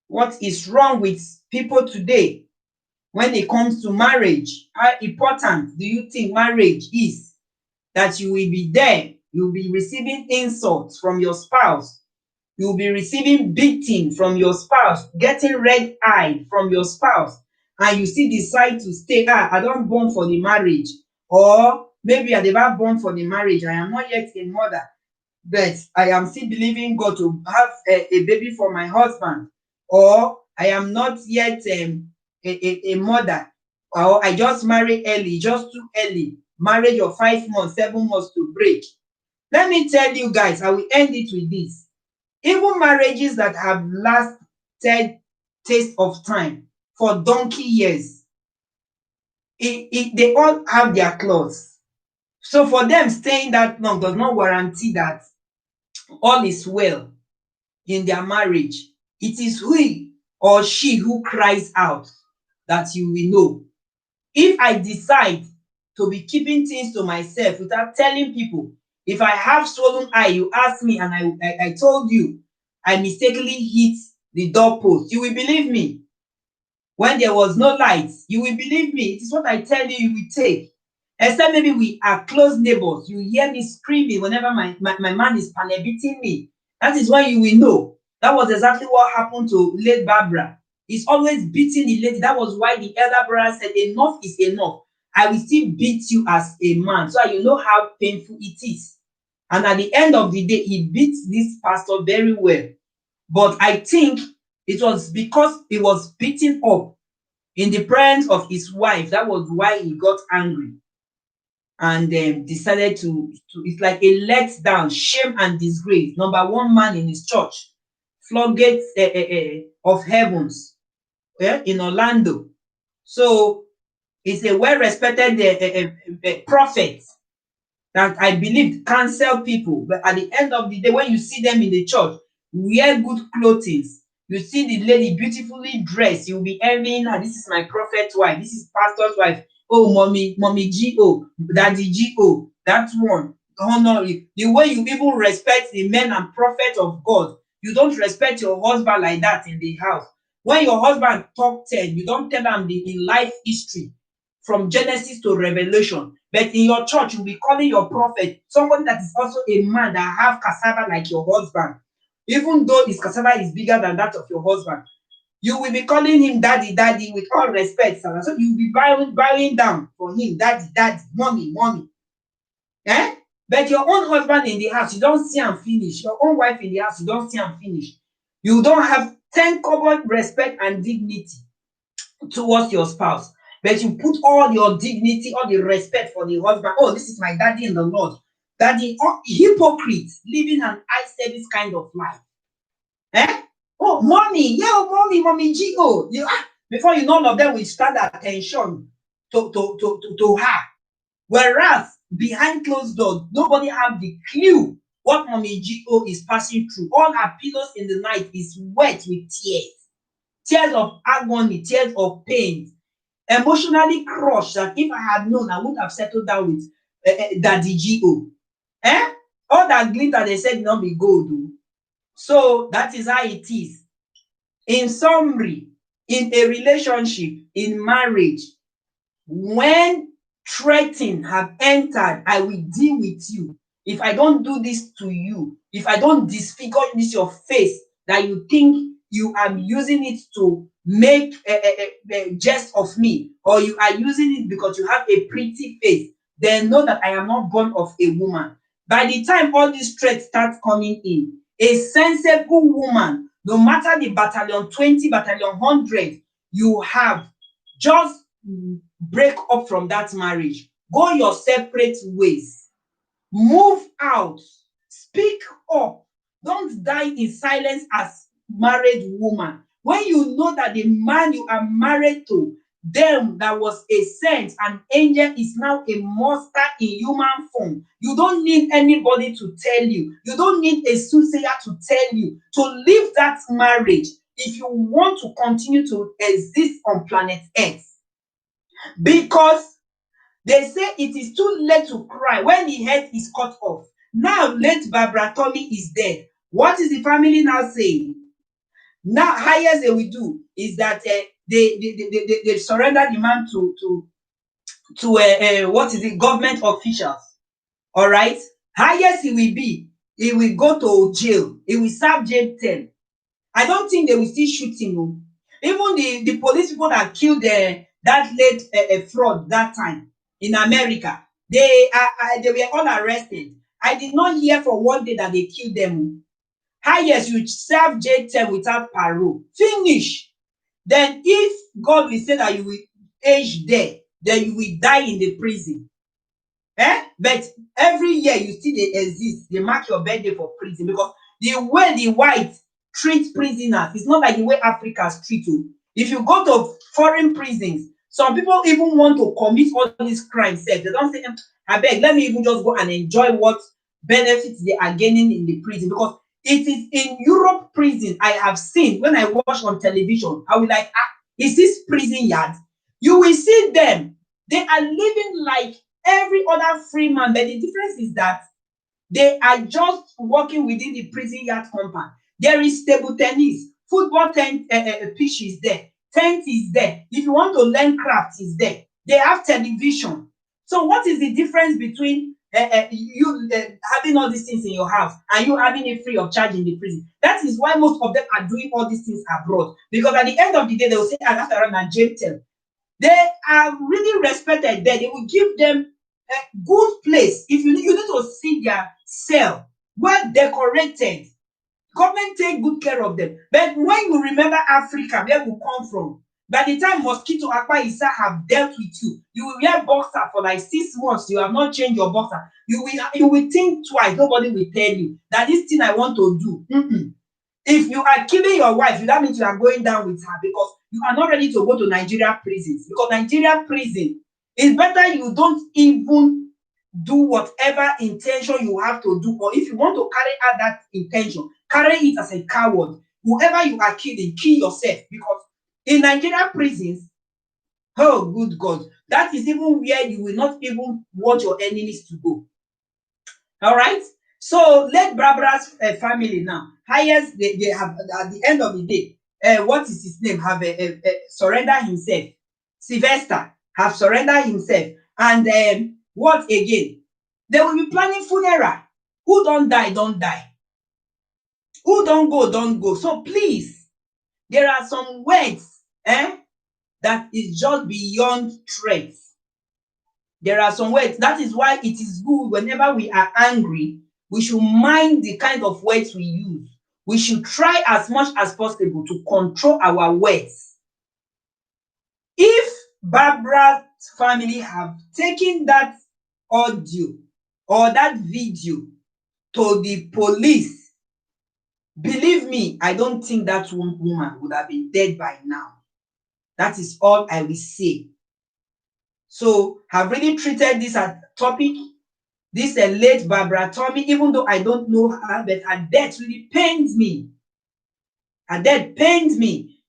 What is wrong with people today when it comes to marriage? How important do you think marriage is? That you will be there, you will be receiving insults from your spouse, you will be receiving beating from your spouse, getting red-eyed from your spouse, and you still decide to stay. I don't born for the marriage, or maybe I never born for the marriage. I am not yet a mother, but I am still believing God to have a baby for my husband, or I am not yet a mother, or I just married early, just too early, marriage of 5 months, 7 months to break. Let me tell you guys, I will end it with this. Even marriages that have lasted taste of time for donkey years, they all have their clause. So for them, staying that long does not guarantee that all is well in their marriage. It is he or she who cries out that you will know. If I decide to be keeping things to myself without telling people, if I have swollen eye, you ask me and I told you I mistakenly hit the doorpost, you will believe me. When there was no light, you will believe me. It is what I tell you, you will take. Except maybe we are close neighbors. You hear me screaming whenever my man is beating me. That is when you will know. That was exactly what happened to late Barbara. He's always beating the lady. That was why the elder brother said, enough is enough. I will still beat you as a man. So you know how painful it is. And at the end of the day, he beats this pastor very well. But I think it was because he was beaten up in the presence of his wife. That was why he got angry and decided to it's like a letdown, shame and disgrace. Number one man in his church, floodgates of heavens, in Orlando. So he's a well-respected prophet that I believe counsel people. But at the end of the day, when you see them in the church, wear good clothing. You see the lady beautifully dressed, you'll be envying her. This is my prophet's wife, this is pastor's wife. Oh, mommy G.O., daddy G.O., that one. Honor you. The way you even respect the men and prophet of God, you don't respect your husband like that in the house. When your husband talk 10, you don't tell them the life history from Genesis to Revelation. But in your church, you'll be calling your prophet somebody that is also a man that have cassava like your husband. Even though his cassava is bigger than that of your husband, you will be calling him daddy, daddy, with all respect, Sarah. So you'll be bowing down for him, daddy, daddy, mommy, mommy. But your own husband in the house, you don't see him finish. Your own wife in the house, you don't see him finish. You don't have 10 common respect and dignity towards your spouse. But you put all your dignity, all the respect for the husband. Oh, this is my daddy in the Lord. Daddy, hypocrites living an eye service kind of life. Oh, mommy, yeah, mommy G.O. Before you know, none of them will stand attention to her. Whereas behind closed doors, nobody have the clue what mommy G.O. is passing through. All her pillows in the night is wet with tears. Tears of agony, tears of pain, emotionally crushed, that if I had known, I would have settled down with daddy G.O. All that glitter they said not be gold. So that is how it is. In summary, in a relationship, in marriage, when threatening have entered, I will deal with you. If I don't do this to you, if I don't disfigure this your face that you think you are using it to make a jest of me, or you are using it because you have a pretty face, then know that I am not born of a woman. By the time all these threats start coming in, a sensible woman, no matter the battalion 20, battalion 100 you have, just break up from that marriage. Go your separate ways. Move out. Speak up. Don't die in silence as married woman. When you know that the man you are married to, them that was a saint, an angel, is now a monster in human form. You don't need anybody to tell you. You don't need a soothsayer to tell you to leave that marriage if you want to continue to exist on planet Earth. Because they say it is too late to cry when the head is cut off. Now late Barbara Tommy is dead. What is the family now saying? Now highest they will do is that they surrender the man to what is it, government officials. All right, highest he will be, he will go to jail, he will serve jail term. I don't think they will still shoot him. Even the police people that killed that late fraud that time in America, they were all arrested. I did not hear for one day that they killed them. Highest you serve jail term without parole. Finish. Then if God will say that you will age there, then you will die in the prison. But every year you still they exist. They mark your birthday for prison, because the way the whites treat prisoners is not like the way Africans treat you. If you go to foreign prisons, Some people even want to commit all these crimes. They don't say, I beg, let me even just go and enjoy what benefits they are gaining in the prison. Because it is in Europe prison I have seen, when I watch on television, I will like, is this prison yard? You will see them. They are living like every other free man. But the difference is that they are just working within the prison yard compound. There is table tennis, football pitch is there, tent is there. If you want to learn craft, is there. They have television. So what is the difference between you having all these things in your house and you having it free of charge in the prison? That is why most of them are doing all these things abroad. Because at the end of the day, they will say, that's around a jail term. They are really respected there. They will give them a good place. If you need to see their cell, well decorated. Government take good care of them. But when you remember Africa, where we come from, by the time mosquito Akpa Issa have dealt with you, you will wear boxer for like 6 months. You have not changed your boxer. You will think twice. Nobody will tell you that this thing I want to do. If you are killing your wife, that means you are going down with her, because you are not ready to go to Nigeria prisons. Because Nigeria prison, it's better you don't even do whatever intention you have to do. Or if you want to carry out that intention, carry it as a coward. Whoever you are killing, kill yourself. Because in Nigeria prisons, oh good God, that is even where you will not even want your enemies to go. All right. So let Barbara's family now, highest they have at the end of the day, what is his name, have surrender himself. Sylvester have surrendered himself, and what again? They will be planning funeral. Who don't die, don't die. Who don't go, don't go. So please, there are some words that is just beyond threats. There are some words. That is why it is good whenever we are angry, we should mind the kind of words we use. We should try as much as possible to control our words. If Barbara's family have taken that audio or that video to the police, believe me, I don't think that woman would have been dead by now. That is all I will say. So have really treated this as a topic. This late Barbara Tommy, even though I don't know her, but her death really pains me. Her death pains me.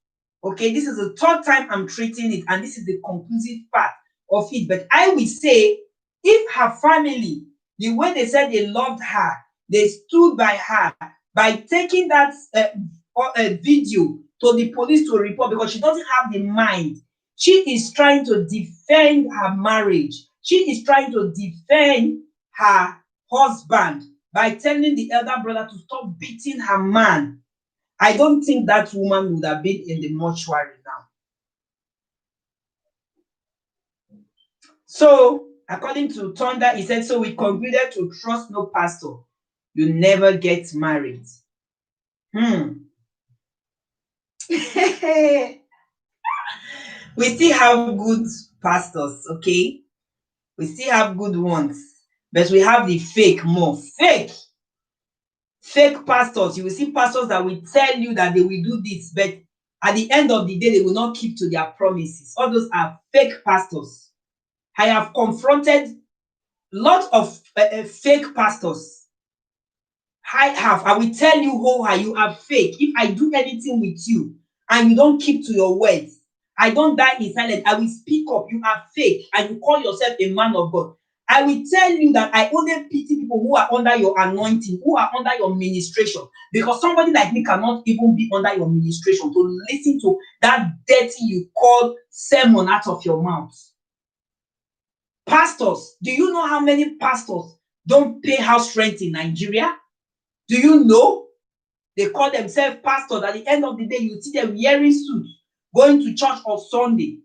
Okay, this is the third time I'm treating it, and this is the conclusive part of it. But I will say, if her family, the way they said they loved her, they stood by her by taking that video to the police to report, because she doesn't have the mind. She is trying to defend her marriage. She is trying to defend her husband by telling the elder brother to stop beating her man. I don't think that woman would have been in the mortuary now. So, according to Thunder, he said, so we concluded to trust no pastor. You never get married. We still have good pastors, okay? We still have good ones. But we have the fake more. Fake pastors. You will see pastors that will tell you that they will do this, but at the end of the day, they will not keep to their promises. All those are fake pastors. I have confronted lots of fake pastors. I will tell you who you are fake. If I do anything with you and you don't keep to your words, I don't die in silence. I will speak up. You are fake and you call yourself a man of God. I will tell you that I only pity people who are under your anointing, who are under your ministration. Because somebody like me cannot even be under your ministration to listen to that dirty you call sermon out of your mouth. Pastors, do you know how many pastors don't pay house rent in Nigeria? Do you know? They call themselves pastors. At the end of the day, you see them wearing suits, going to church on Sunday.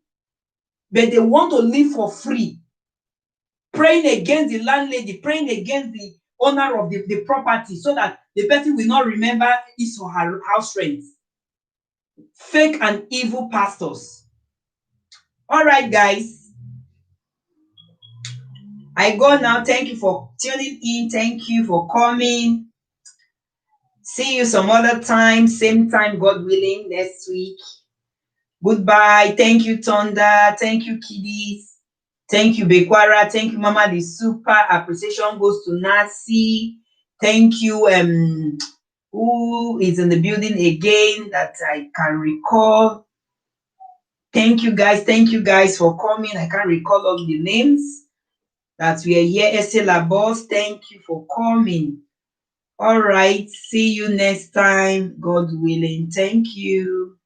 But they want to live for free. Praying against the landlady, praying against the owner of the property, so that the person will not remember his or her house rent. Fake and evil pastors. All right, guys. I go now. Thank you for tuning in. Thank you for coming. See you some other time, same time, God willing, next week. Goodbye. Thank you, Thunder. Thank you, kiddies. Thank you, Bekwara. Thank you, Mama. The super appreciation goes to Nasi. Thank you, who is in the building again that I can recall. Thank you guys. Thank you guys for coming. I can't recall all the names that we are here. Estela Boss, thank you for coming. All right. See you next time. God willing. Thank you.